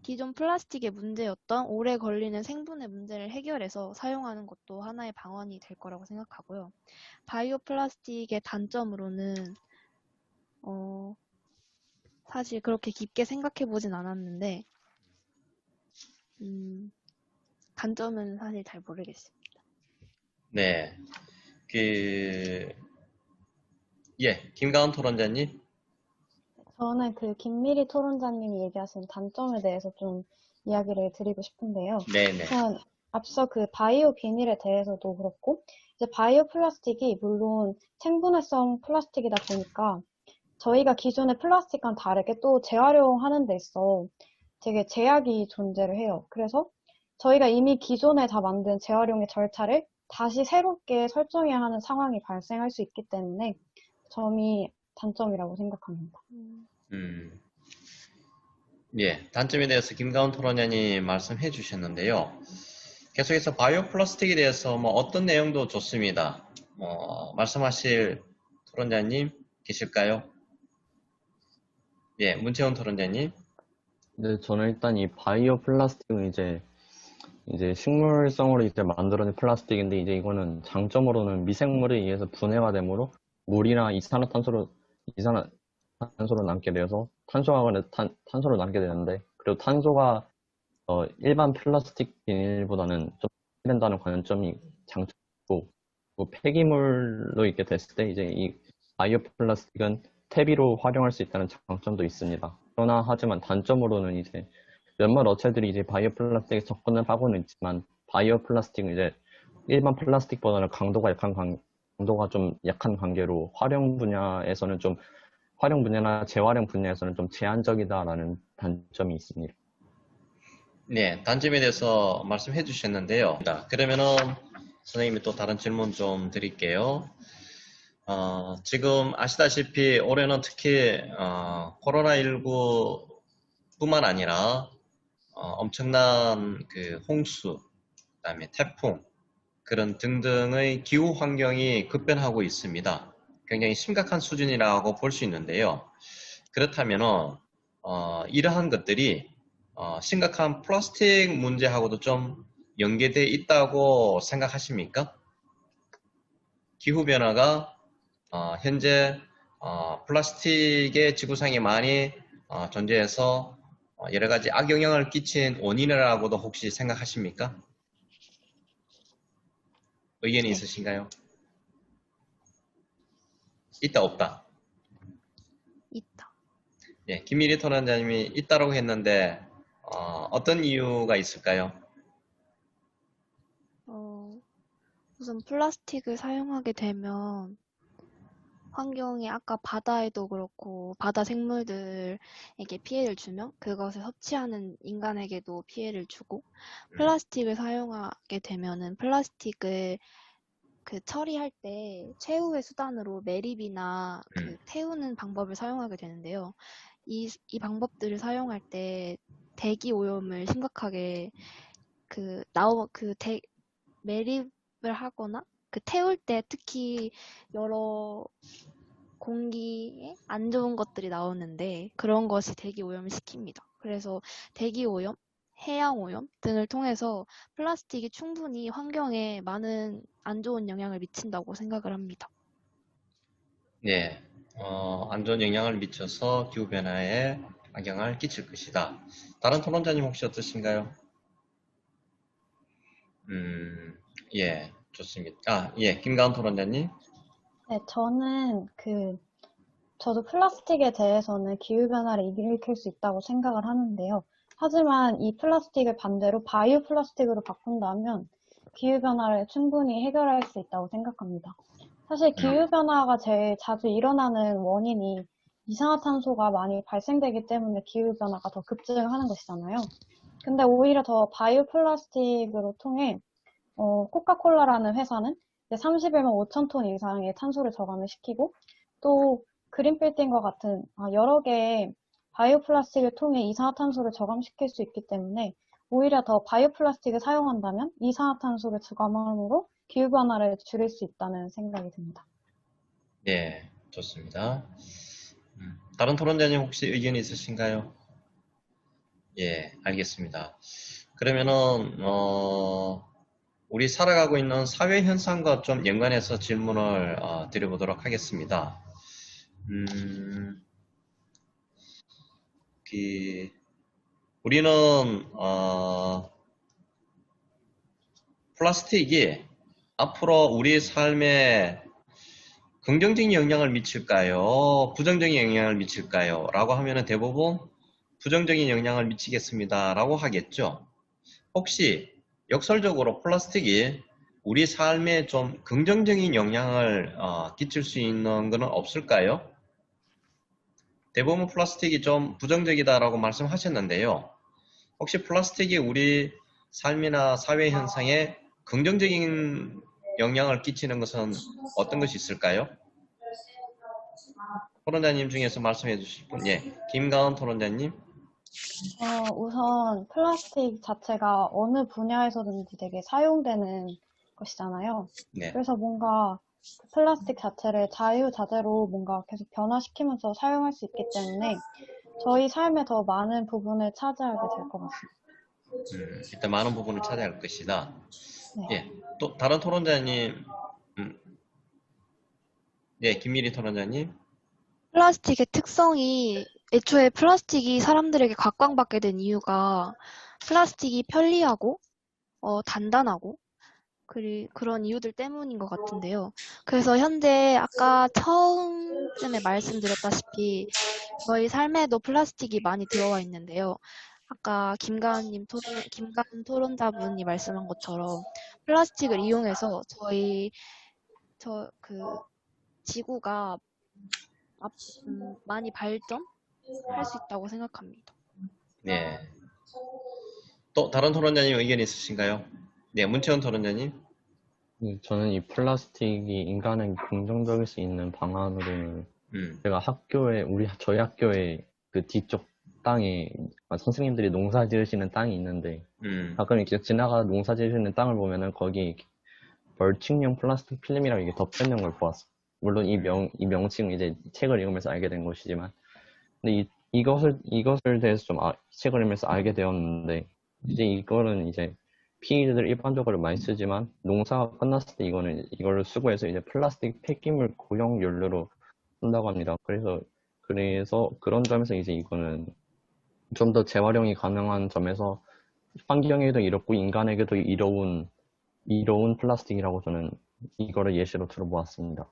기존 플라스틱의 문제였던 오래 걸리는 생분해 문제를 해결해서 사용하는 것도 하나의 방안이 될 거라고 생각하고요. 바이오 플라스틱의 단점으로는 사실 그렇게 깊게 생각해 보진 않았는데 단점은 사실 잘 모르겠습니다. 네. 예, 김가은 토론자님. 저는 그 김미리 토론자님이 얘기하신 단점에 대해서 좀 이야기를 드리고 싶은데요. 네네. 우선 앞서 그 바이오 비닐에 대해서도 그렇고 이제 바이오 플라스틱이 물론 생분해성 플라스틱이다 보니까 저희가 기존의 플라스틱과는 다르게 또 재활용하는 데 있어 되게 제약이 존재를 해요. 그래서 저희가 이미 기존에 다 만든 재활용의 절차를 다시 새롭게 설정해야 하는 상황이 발생할 수 있기 때문에 점이 단점이라고 생각합니다. 예, 단점에 대해서 김가은 토론자님 말씀해 주셨는데요. 계속해서 바이오 플라스틱에 대해서 뭐 어떤 내용도 좋습니다. 말씀하실 토론자님 계실까요? 예, 문채원 토론자님. 네, 저는 일단 이 바이오 플라스틱은 이제 식물성으로 이제 만들어진 플라스틱인데 이제 이거는 장점으로는 미생물에 의해서 분해가 되므로 물이나 이산화탄소로 남게 되어서 탄소로 남게 되는데 그리고 탄소가 일반 플라스틱 비닐보다는 좀 된다는 관점이 장점이고 뭐 폐기물로 있게 됐을 때 이제 이 바이오 플라스틱은 퇴비로 활용할 수 있다는 장점도 있습니다. 그러나 하지만 단점으로는 이제 몇몇 업체들이 이제 바이오 플라스틱에 접근을 하고는 있지만 바이오 플라스틱은 이제 일반 플라스틱보다는 강도가 좀 약한 관계로 활용 분야나 재활용 분야에서는 좀 제한적이다라는 단점이 있습니다. 네, 단점에 대해서 말씀해 주셨는데요. 그러면은 선생님이 또 다른 질문 좀 드릴게요. 지금 아시다시피 올해는 특히 코로나19 뿐만 아니라 엄청난 그 홍수, 그다음에 태풍 그런 등등의 기후 환경이 급변하고 있습니다. 굉장히 심각한 수준이라고 볼 수 있는데요. 그렇다면은 이러한 것들이 심각한 플라스틱 문제하고도 좀 연계되어 있다고 생각하십니까? 기후변화가 현재 플라스틱의 지구상에 많이 존재해서 여러 가지 악영향을 끼친 원인이라고도 혹시 생각하십니까? 의견이 네. 있으신가요? 있다, 없다? 있다. 예, 김미리 토론자님이 있다라고 했는데 어떤 이유가 있을까요? 우선 플라스틱을 사용하게 되면 환경이 아까 바다에도 그렇고 바다 생물들에게 피해를 주며 그것을 섭취하는 인간에게도 피해를 주고 플라스틱을 사용하게 되면은 플라스틱을 그 처리할 때 최후의 수단으로 매립이나 그 태우는 방법을 사용하게 되는데요. 이 방법들을 사용할 때 대기 오염을 심각하게 매립을 하거나 그 태울 때 특히 여러 공기에 안 좋은 것들이 나오는데 그런 것이 대기 오염을 시킵니다. 그래서 대기 오염, 해양 오염 등을 통해서 플라스틱이 충분히 환경에 많은 안 좋은 영향을 미친다고 생각을 합니다. 네, 안 좋은 영향을 미쳐서 기후변화에 악영향을 끼칠 것이다. 다른 토론자님 혹시 어떠신가요? 예, 좋습니다. 예, 김가은 토론자님. 네, 저도 플라스틱에 대해서는 기후변화를 일으킬 수 있다고 생각을 하는데요. 하지만 이 플라스틱을 반대로 바이오 플라스틱으로 바꾼다면 기후변화를 충분히 해결할 수 있다고 생각합니다. 사실 기후변화가 제일 자주 일어나는 원인이 이산화탄소가 많이 발생되기 때문에 기후변화가 더 급증하는 것이잖아요. 근데 오히려 더 바이오 플라스틱으로 통해 코카콜라라는 회사는 31만 5천 톤 이상의 탄소를 저감을 시키고 또 그린빌딩과 같은 여러 개의 바이오 플라스틱을 통해 이산화탄소를 저감시킬 수 있기 때문에 오히려 더 바이오 플라스틱을 사용한다면 이산화탄소를 저감함으로 기후변화를 줄일 수 있다는 생각이 듭니다. 네, 좋습니다. 다른 토론자님 혹시 의견이 있으신가요? 예, 알겠습니다. 그러면은 우리 살아가고 있는 사회 현상과 좀 연관해서 질문을 드려보도록 하겠습니다. 우리는 플라스틱이 앞으로 우리 삶에 긍정적인 영향을 미칠까요? 부정적인 영향을 미칠까요? 라고 하면은 대부분 부정적인 영향을 미치겠습니다. 라고 하겠죠. 혹시 역설적으로 플라스틱이 우리 삶에 좀 긍정적인 영향을 끼칠 수 있는 것은 없을까요? 대부분 플라스틱이 좀 부정적이다라고 말씀하셨는데요. 혹시 플라스틱이 우리 삶이나 사회 현상에 긍정적인 영향을 끼치는 것은 어떤 것이 있을까요? 토론자님 중에서 말씀해 주실 분, 예, 김가은 토론자님. 우선 플라스틱 자체가 어느 분야에서든지 되게 사용되는 것이잖아요. 네, 그래서 뭔가 그 플라스틱 자체를 자유자재로 뭔가 계속 변화시키면서 사용할 수 있기 때문에 저희 삶에 더 많은 부분을 차지하게 될 것 같습니다. 일단 많은 부분을 차지할 것이다. 네. 예, 또 다른 토론자님, 예, 김미리 토론자님. 플라스틱의 특성이 애초에 플라스틱이 사람들에게 각광받게 된 이유가 플라스틱이 편리하고 단단하고 그런 이유들 때문인 것 같은데요. 그래서 현재 아까 처음쯤에 말씀드렸다시피 저희 삶에도 플라스틱이 많이 들어와 있는데요. 아까 김가은 토론자분이 말씀한 것처럼 플라스틱을 이용해서 지구가 많이 발전할 수 있다고 생각합니다. 네. 또 다른 토론자님 의견 있으신가요? 네, 문채원 토론자님. 저는 이 플라스틱이 인간에게 긍정적일 수 있는 방안으로는 제가 저희 학교에 그 뒤쪽 땅에 선생님들이 농사 지으시는 땅이 있는데 가끔 이렇게 지나가 농사 지으시는 땅을 보면은 거기 벌칙용 플라스틱 필름이라고 이게 덮여있는 걸 보았어. 물론 이 명칭은 이제 책을 읽으면서 알게 된 것이지만, 근데 이것을 대해서 좀 책을 읽으면서 알게 되었는데, 이제 이거는 이제 피의자들 일반적으로 많이 쓰지만, 농사가 끝났을 때 이거를 수거해서 이제 플라스틱 폐기물 고형 연료로 쓴다고 합니다. 그래서 그런 점에서 이제 이거는 좀 더 재활용이 가능한 점에서 환경에도 이롭고 인간에게도 이로운 플라스틱이라고 저는 이거를 예시로 들어보았습니다.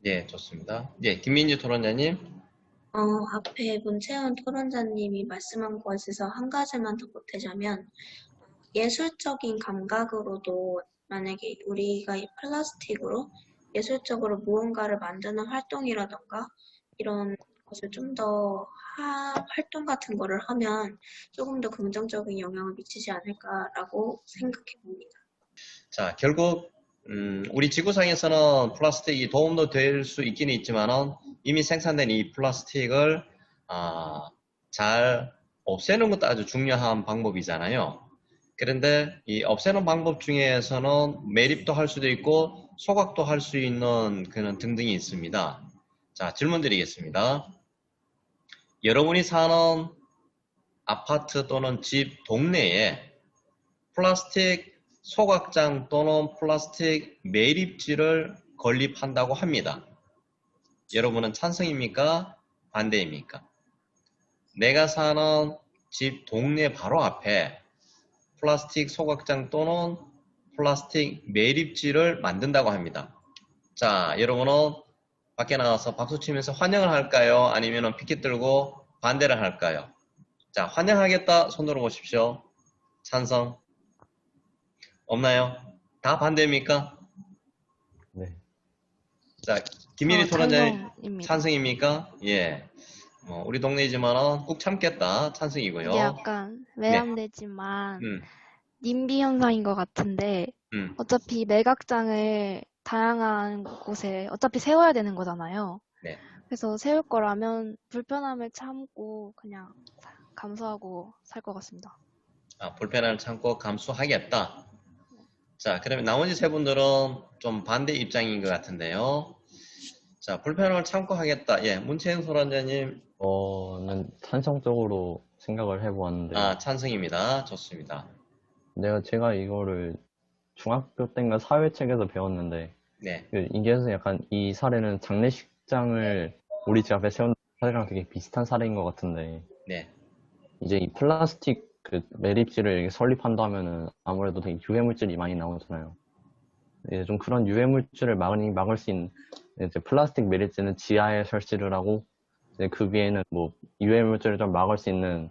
네, 좋습니다. 네, 김민지 토론자님. 앞에 문채원 토론자님이 말씀한 것에서 한 가지만 더 보태자면, 예술적인 감각으로도 만약에 우리가 이 플라스틱으로 예술적으로 무언가를 만드는 활동이라던가 이런 것을 좀 더 활동 같은 거를 하면 조금 더 긍정적인 영향을 미치지 않을까라고 생각해 봅니다. 자, 결국 우리 지구상에서는 플라스틱이 도움도 될 수 있기는 있지만은 이미 생산된 이 플라스틱을 잘 없애는 것도 아주 중요한 방법이잖아요. 그런데 이 없애는 방법 중에서는 매립도 할 수도 있고 소각도 할 수 있는 그런 등등이 있습니다. 자, 질문 드리겠습니다. 여러분이 사는 아파트 또는 집 동네에 플라스틱 소각장 또는 플라스틱 매립지를 건립한다고 합니다. 여러분은 찬성입니까? 반대입니까? 내가 사는 집 동네 바로 앞에 플라스틱 소각장 또는 플라스틱 매립지를 만든다고 합니다. 자, 여러분은 밖에 나가서 박수 치면서 환영을 할까요? 아니면 피켓 들고 반대를 할까요? 자, 환영하겠다 손 들어보십시오. 찬성 없나요? 다 반대입니까? 네. 자, 김민희 토론자님 찬성입니다. 찬성입니까? 예. 우리 동네이지만은 꾹 참겠다. 찬성이고요. 이게 약간 네. 외람되지만 음, 님비 현상인 것 같은데 어차피 매각장을 다양한 곳에 어차피 세워야 되는 거잖아요. 네. 그래서 세울 거라면 불편함을 참고 그냥 감수하고 살 것 같습니다. 아, 불편함을 참고 감수하겠다. 자, 그러면 나머지 세 분들은 좀 반대 입장인 것 같은데요. 자, 불편함을 참고 하겠다. 예, 문채영 소란자님. 저는 찬성적으로 생각을 해보았는데, 아, 찬성입니다. 좋습니다. 제가 이거를 중학교 때인가 사회책에서 배웠는데, 네. 이게 약간 이 사례는 장례식장을 우리 집 앞에 세운 사례랑 되게 비슷한 사례인 것 같은데, 네. 이제 이 플라스틱 그 매립지를 이렇게 설립한다면은 아무래도 되게 유해물질이 많이 나오잖아요. 이제 좀 그런 유해물질을 막을 수 있는, 이제 플라스틱 매립지는 지하에 설치를 하고, 이제 그 위에는 뭐 유해물질을 좀 막을 수 있는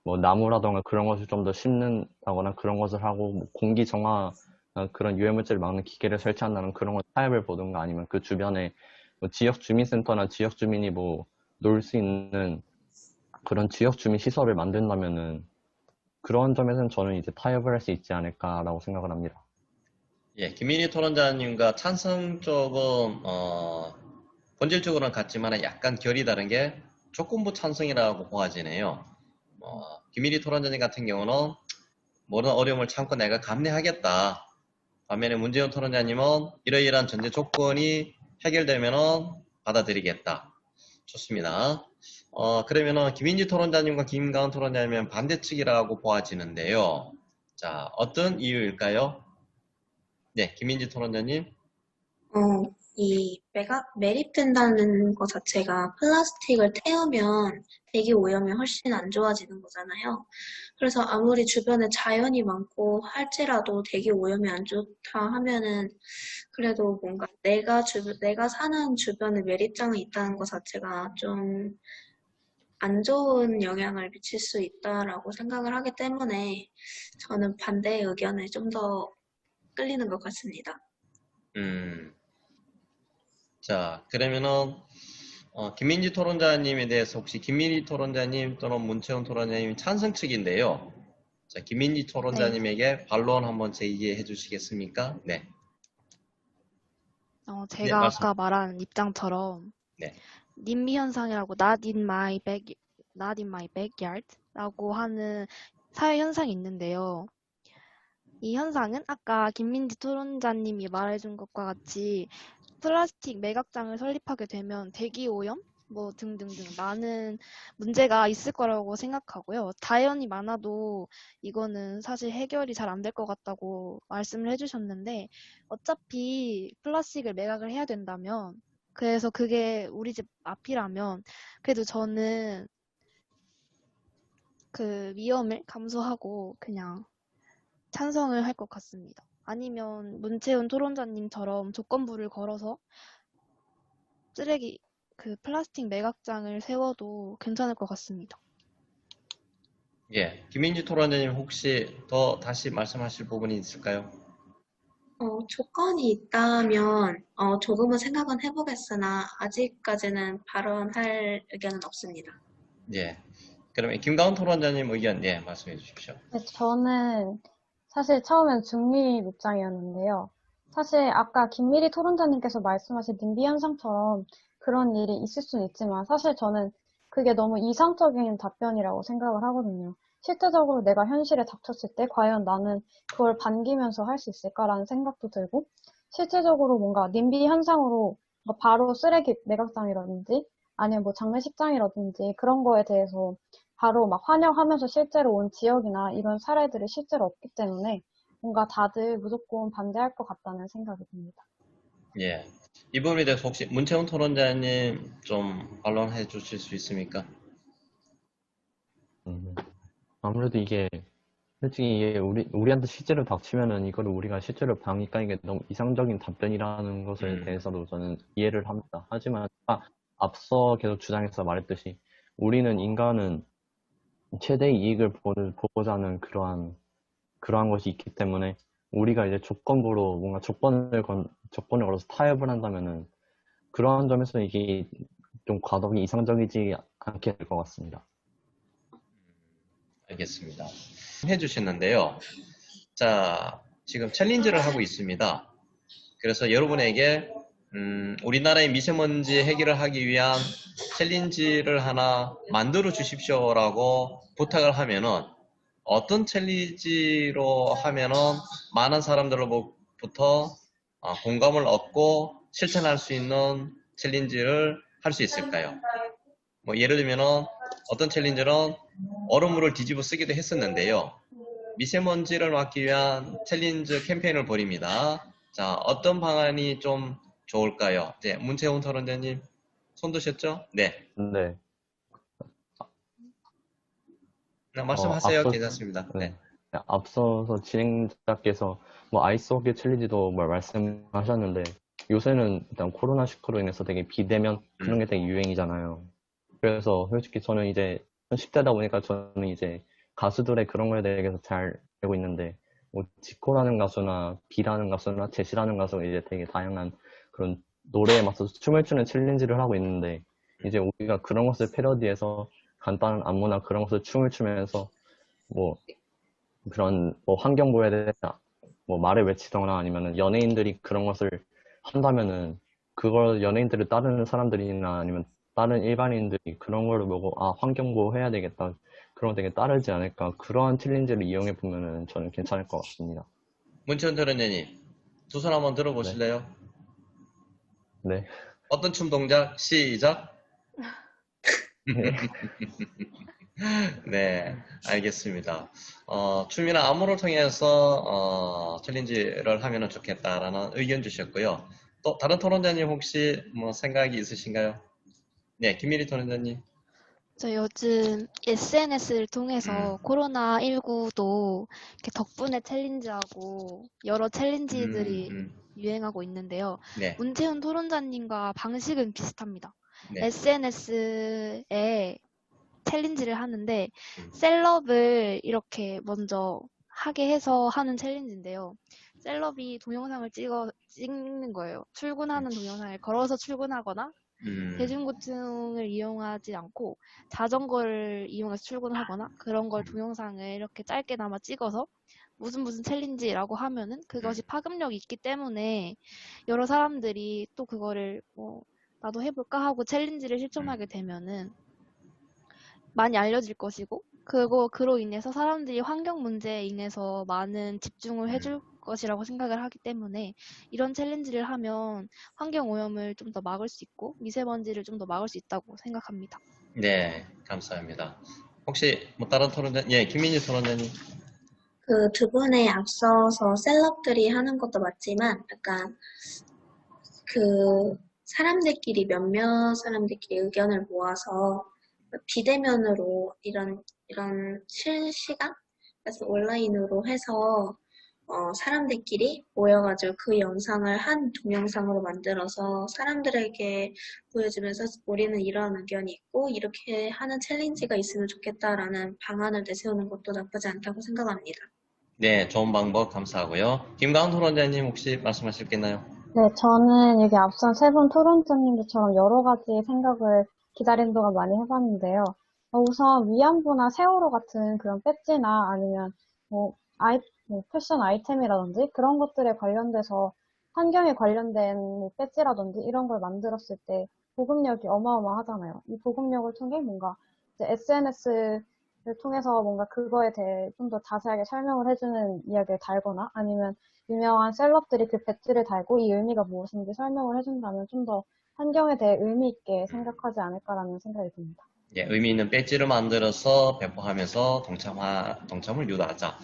뭐 나무라던가 그런 것을 좀 더 심는다거나 그런 것을 하고, 뭐 공기 정화 그런 유해물질을 막는 기계를 설치한다는 그런 걸 타협을 보든가, 아니면 그 주변에 뭐 지역 주민센터나 지역 주민이 뭐 놀 수 있는 그런 지역 주민 시설을 만든다면은 그런 점에서는 저는 이제 타협을 할 수 있지 않을까라고 생각을 합니다. 예, 김민희 토론자님과 찬성 쪽은 본질적으로는 같지만 약간 결이 다른 게 조건부 찬성이라고 보아지네요. 김민희 토론자님 같은 경우는 모든 어려움을 참고 내가 감내하겠다. 반면에 문재훈 토론자님은 이러이러한 전제 조건이 해결되면은 받아들이겠다. 좋습니다. 그러면은 김인지 토론자님과 김가은 토론자님은 반대측이라고 보아지는데요. 자, 어떤 이유일까요? 네, 김인지 토론자님. 이 매립된다는 것 자체가 플라스틱을 태우면 대기 오염이 훨씬 안 좋아지는 거잖아요. 그래서 아무리 주변에 자연이 많고 할지라도 대기 오염이 안 좋다 하면은 그래도 뭔가 내가 사는 주변에 매립장이 있다는 것 자체가 좀 안 좋은 영향을 미칠 수 있다라고 생각을 하기 때문에 저는 반대의 의견에 좀 더 끌리는 것 같습니다. 자, 그러면은 김민지 토론자님에 대해서 혹시 김민희 토론자님 또는 문채원 토론자님 찬성 측인데요. 자, 김민지 토론자님에게 반론 한번 제기해 주시겠습니까? 네. 제가 말씀. 아까 말한 입장처럼 네. 님비 현상이라고 not in my backyard라고 하는 사회 현상이 있는데요. 이 현상은 아까 김민지 토론자님이 말해준 것과 같이 플라스틱 매각장을 설립하게 되면 대기 오염 뭐 등등등 많은 문제가 있을 거라고 생각하고요. 자연이 많아도 이거는 사실 해결이 잘 안 될 것 같다고 말씀을 해주셨는데 어차피 플라스틱을 매각을 해야 된다면 그래서 그게 우리 집 앞이라면 그래도 저는 그 위험을 감수하고 그냥 찬성을 할 것 같습니다. 아니면 문채훈 토론자님처럼 조건부를 걸어서 쓰레기 그 플라스틱 매각장을 세워도 괜찮을 것 같습니다. 예, 김민지 토론자님 혹시 더 다시 말씀하실 부분이 있을까요? 조건이 있다면 조금은 생각은 해보겠으나 아직까지는 발언할 의견은 없습니다. 예. 그러면 김가은 토론자님 의견 예, 말씀해 주십시오. 네, 저는 사실 처음엔 중립 입장이었는데요. 사실 아까 김미리 토론자님께서 말씀하신 님비 현상처럼 그런 일이 있을 수는 있지만 사실 저는 그게 너무 이상적인 답변이라고 생각을 하거든요. 실제적으로 내가 현실에 닥쳤을 때 과연 나는 그걸 반기면서 할 수 있을까라는 생각도 들고, 실제적으로 뭔가 님비 현상으로 뭔가 바로 쓰레기 매각당이라든지 아니면 뭐 장례식장이라든지 그런 거에 대해서 바로 막 환영하면서 실제로 온 지역이나 이런 사례들이 실제로 없기 때문에 뭔가 다들 무조건 반대할 것 같다는 생각이 듭니다. 예. 이 부분에 대해서 혹시 문채훈 토론자님 좀 반론해 주실 수 있습니까? 음, 아무래도 이게 솔직히 이게 우리한테 실제로 닥치면은 이거를 우리가 실제로 방니까 이게 너무 이상적인 답변이라는 것에 대해서도 저는 이해를 합니다. 하지만 앞서 계속 주장해서 말했듯이 우리는 인간은 최대의 이익을 보고자 하는 그러한 것이 있기 때문에 우리가 이제 조건부로 뭔가 조건을 걸어서 타협을 한다면은 그러한 점에서 이게 좀 과도하게 이상적이지 않게 될 것 같습니다. 알겠습니다. 해주셨는데요. 자, 지금 챌린지를 하고 있습니다. 그래서 여러분에게 우리나라의 미세먼지 해결을 하기 위한 챌린지를 하나 만들어 주십시오라고 부탁을 하면은 어떤 챌린지로 하면은 많은 사람들로부터 공감을 얻고 실천할 수 있는 챌린지를 할 수 있을까요? 뭐 예를 들면은 어떤 챌린지는 얼음물을 뒤집어 쓰기도 했었는데요. 미세먼지를 막기 위한 챌린지 캠페인을 벌입니다. 자, 어떤 방안이 좀 좋을까요? 네, 문채훈 토론자님 손 드셨죠? 네. 근데 말씀하세요. 괜찮습니다. 네. 네. 앞서서 진행자께서 뭐 아이스호키 챌린지도 말씀하셨는데 요새는 일단 코로나19로 인해서 되게 비대면 그런 게 되게 유행이잖아요. 그래서 솔직히 저는 이제 10대다 보니까 저는 이제 가수들의 그런 거에 대해서 잘 알고 있는데 뭐 지코라는 가수나 비라는 가수나 제시라는 가수가 이제 되게 다양한 그런 노래에 맞춰서 춤을 추는 챌린지를 하고 있는데 이제 우리가 그런 것을 패러디해서 간단한 안무나 그런 것을 춤을 추면서 뭐 그런 뭐 환경부에 대해서 뭐 말을 외치거나 아니면은 연예인들이 그런 것을 한다면은 그걸 연예인들을 따르는 사람들이나 아니면 다른 일반인들이 그런 걸 보고 환경보호 해야 되겠다 그런 거 되게 따르지 않을까 그러한 챌린지를 이용해 보면은 저는 괜찮을 것 같습니다. 문채훈 토론자님 두 손 한번 네. 들어보실래요? 네. 어떤 춤 동작? 시작. 네, 알겠습니다. 춤이나 안무를 통해서 챌린지를 하면 좋겠다라는 의견 주셨고요. 또 다른 토론자님 혹시 뭐 생각이 있으신가요? 네, 김미리 토론자님. 저 요즘 SNS를 통해서 코로나19도 이렇게 덕분에 챌린지하고 여러 챌린지들이 유행하고 있는데요. 네, 문채훈 토론자님과 방식은 비슷합니다. 네. SNS에 챌린지를 하는데 셀럽을 이렇게 먼저 하게 해서 하는 챌린지인데요. 셀럽이 동영상을 찍는 거예요. 출근하는 동영상을 걸어서 출근하거나 대중교통을 이용하지 않고 자전거를 이용해서 출근하거나 그런 걸 동영상을 이렇게 짧게나마 찍어서 무슨 챌린지라고 하면은 그것이 파급력이 있기 때문에 여러 사람들이 또 그거를 나도 해볼까 하고 챌린지를 실천하게 되면은 많이 알려질 것이고 그로 인해서 사람들이 환경 문제에 인해서 많은 집중을 해줄 것이라고 생각을 하기 때문에 이런 챌린지를 하면 환경 오염을 좀 더 막을 수 있고 미세먼지를 좀 더 막을 수 있다고 생각합니다. 네, 감사합니다. 혹시 뭐 다른 토론자, 예, 김민희 토론자님. 그 두 분에 앞서서 셀럽들이 하는 것도 맞지만 약간 그 사람들끼리 몇몇 사람들끼리 의견을 모아서 비대면으로 이런 실시간 그래서 온라인으로 해서 사람들끼리 모여가지고 그 영상을 한 동영상으로 만들어서 사람들에게 보여주면서 우리는 이런 의견이 있고 이렇게 하는 챌린지가 있으면 좋겠다라는 방안을 내세우는 것도 나쁘지 않다고 생각합니다. 네, 좋은 방법 감사하고요. 김가은 토론자님 혹시 말씀하실 게 있나요? 네, 저는 여기 앞선 세 분 토론자님들처럼 여러 가지 생각을 기다린 동안 많이 해봤는데요. 우선 위안부나 세월호 같은 그런 배지나 아니면 뭐, 뭐 패션 아이템이라든지 그런 것들에 관련돼서 환경에 관련된 뭐 배지라든지 이런 걸 만들었을 때 보급력이 어마어마하잖아요. 이 보급력을 통해 뭔가 이제 SNS 통해서 뭔가 그거에 대해 좀 더 자세하게 설명을 해주는 이야기를 달거나 아니면 유명한 셀럽들이 그 배지를 달고 이 의미가 무엇인지 설명을 해준다면 좀 더 환경에 대해 의미 있게 생각하지 않을까라는 생각이 듭니다. 예, 의미 있는 배지를 만들어서 배포하면서 동참을 유도하자.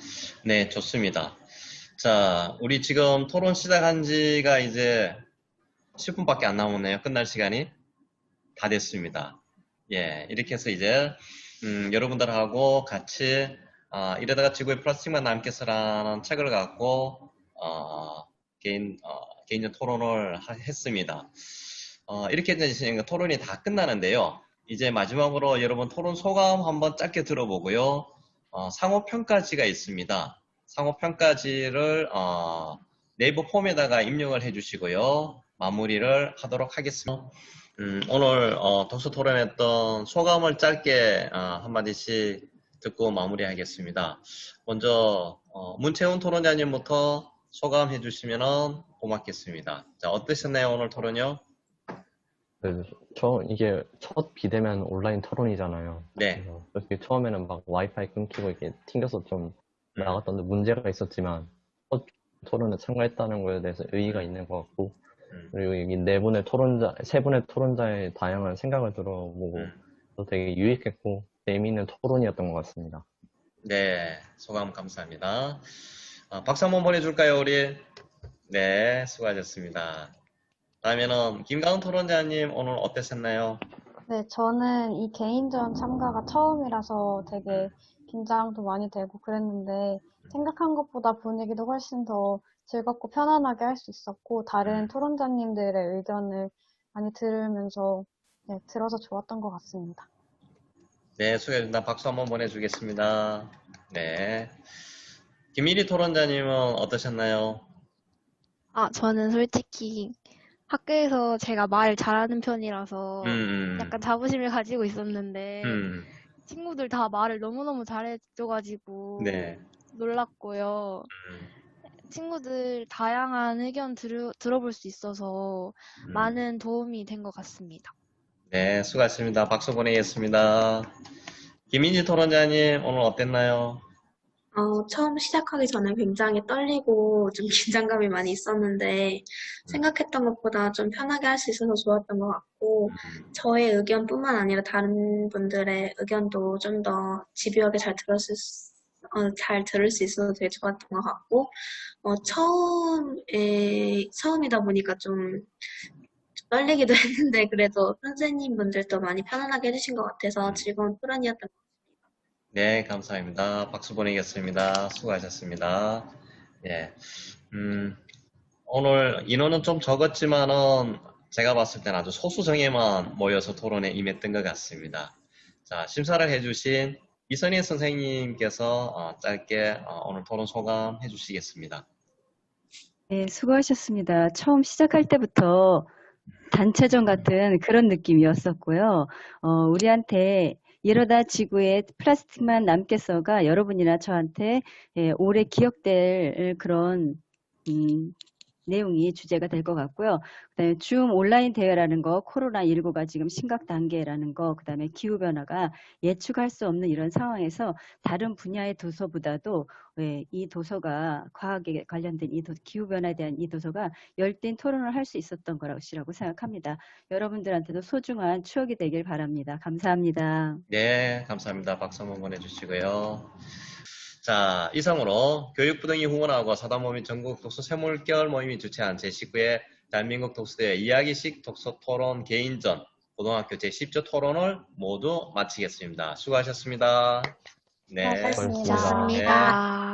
네, 좋습니다. 자, 우리 지금 토론 시작한 지가 이제 10분밖에 안 남았네요. 끝날 시간이 다 됐습니다. 예, 이렇게 해서 이제 여러분들하고 같이 이러다가 지구의 플라스틱만 남겠어라는 책을 갖고 개인전 토론을 했습니다. 이렇게 이제 토론이 다 끝나는데요. 이제 마지막으로 여러분 토론 소감 한번 짧게 들어보고요. 상호평가지가 있습니다. 상호평가지를 네이버 폼에다가 입력을 해주시고요. 마무리를 하도록 하겠습니다. 오늘 독서 토론했던 소감을 짧게 한마디씩 듣고 마무리하겠습니다. 먼저 문채훈 토론자님부터 소감해 주시면 고맙겠습니다. 자, 어떠셨나요, 오늘 토론요? 네, 이게 첫 비대면 온라인 토론이잖아요. 네. 그래서 솔직히 처음에는 막 와이파이 끊기고 이렇게 튕겨서 좀 나갔던데 문제가 있었지만 첫 토론에 참가했다는 거에 대해서 의의가 있는 것 같고 그리고 여기 세 분의 토론자의 다양한 생각을 들어보고 또 되게 유익했고 재미있는 토론이었던 것 같습니다. 네, 소감 감사합니다. 박수 한번 보내줄까요, 우리? 네, 수고하셨습니다. 다음에는 김가은 토론자님 오늘 어땠었나요? 네, 저는 이 개인전 참가가 처음이라서 되게 긴장도 많이 되고 그랬는데 생각한 것보다 분위기도 훨씬 더 즐겁고 편안하게 할 수 있었고 다른 토론자님들의 의견을 많이 들으면서 네, 들어서 좋았던 것 같습니다. 네, 수고하셨습니다. 박수 한번 보내주겠습니다. 네. 김일희 토론자님은 어떠셨나요? 저는 솔직히 학교에서 제가 말을 잘하는 편이라서 약간 자부심을 가지고 있었는데 친구들 다 말을 너무너무 잘해줘가지고 네. 놀랐고요. 친구들 다양한 의견 들어볼 수 있어서 많은 도움이 된 것 같습니다. 네, 수고하셨습니다. 박수 보내겠습니다. 김인지 토론자님 오늘 어땠나요? 처음 시작하기 전에 굉장히 떨리고 좀 긴장감이 많이 있었는데 생각했던 것보다 좀 편하게 할 수 있어서 좋았던 것 같고 저의 의견뿐만 아니라 다른 분들의 의견도 좀 더 집요하게 잘 들을 수 있어서 되게 좋았던 것 같고 처음이다 보니까 좀 떨리기도 했는데 그래도 선생님 분들도 많이 편안하게 해주신 것 같아서 즐거운 토론이었던 것 같아요. 네, 감사합니다. 박수 보내겠습니다. 수고하셨습니다. 예. 오늘 인원은 좀 적었지만은 제가 봤을 때는 아주 소수 정예만 모여서 토론에 임했던 것 같습니다. 자, 심사를 해주신 이선희 선생님께서 짧게 오늘 토론 소감 해주시겠습니다. 네, 수고하셨습니다. 처음 시작할 때부터 단체전 같은 그런 느낌이었었고요. 우리한테 이러다 지구에 플라스틱만 남겠어가 여러분이나 저한테 오래 기억될 그런 내용이 주제가 될 것 같고요. 그다음에 줌 온라인 대회라는 거, 코로나19가 지금 심각 단계라는 거, 그다음에 기후변화가 예측할 수 없는 이런 상황에서 다른 분야의 도서보다도 이 도서가 과학에 관련된 기후변화에 대한 이 도서가 열띤 토론을 할 수 있었던 거라고 생각합니다. 여러분들한테도 소중한 추억이 되길 바랍니다. 감사합니다. 네, 감사합니다. 박수 한번 보내주시고요. 자, 이상으로 교육부등이 후원하고 사단모 및 전국 독서 새물결 모임이 주최한 제19회 대한민국 독서대회 이야기식 독서토론 개인전 고등학교 제10조 토론을 모두 마치겠습니다. 수고하셨습니다. 네. 수고하셨습니다. 좋습니다.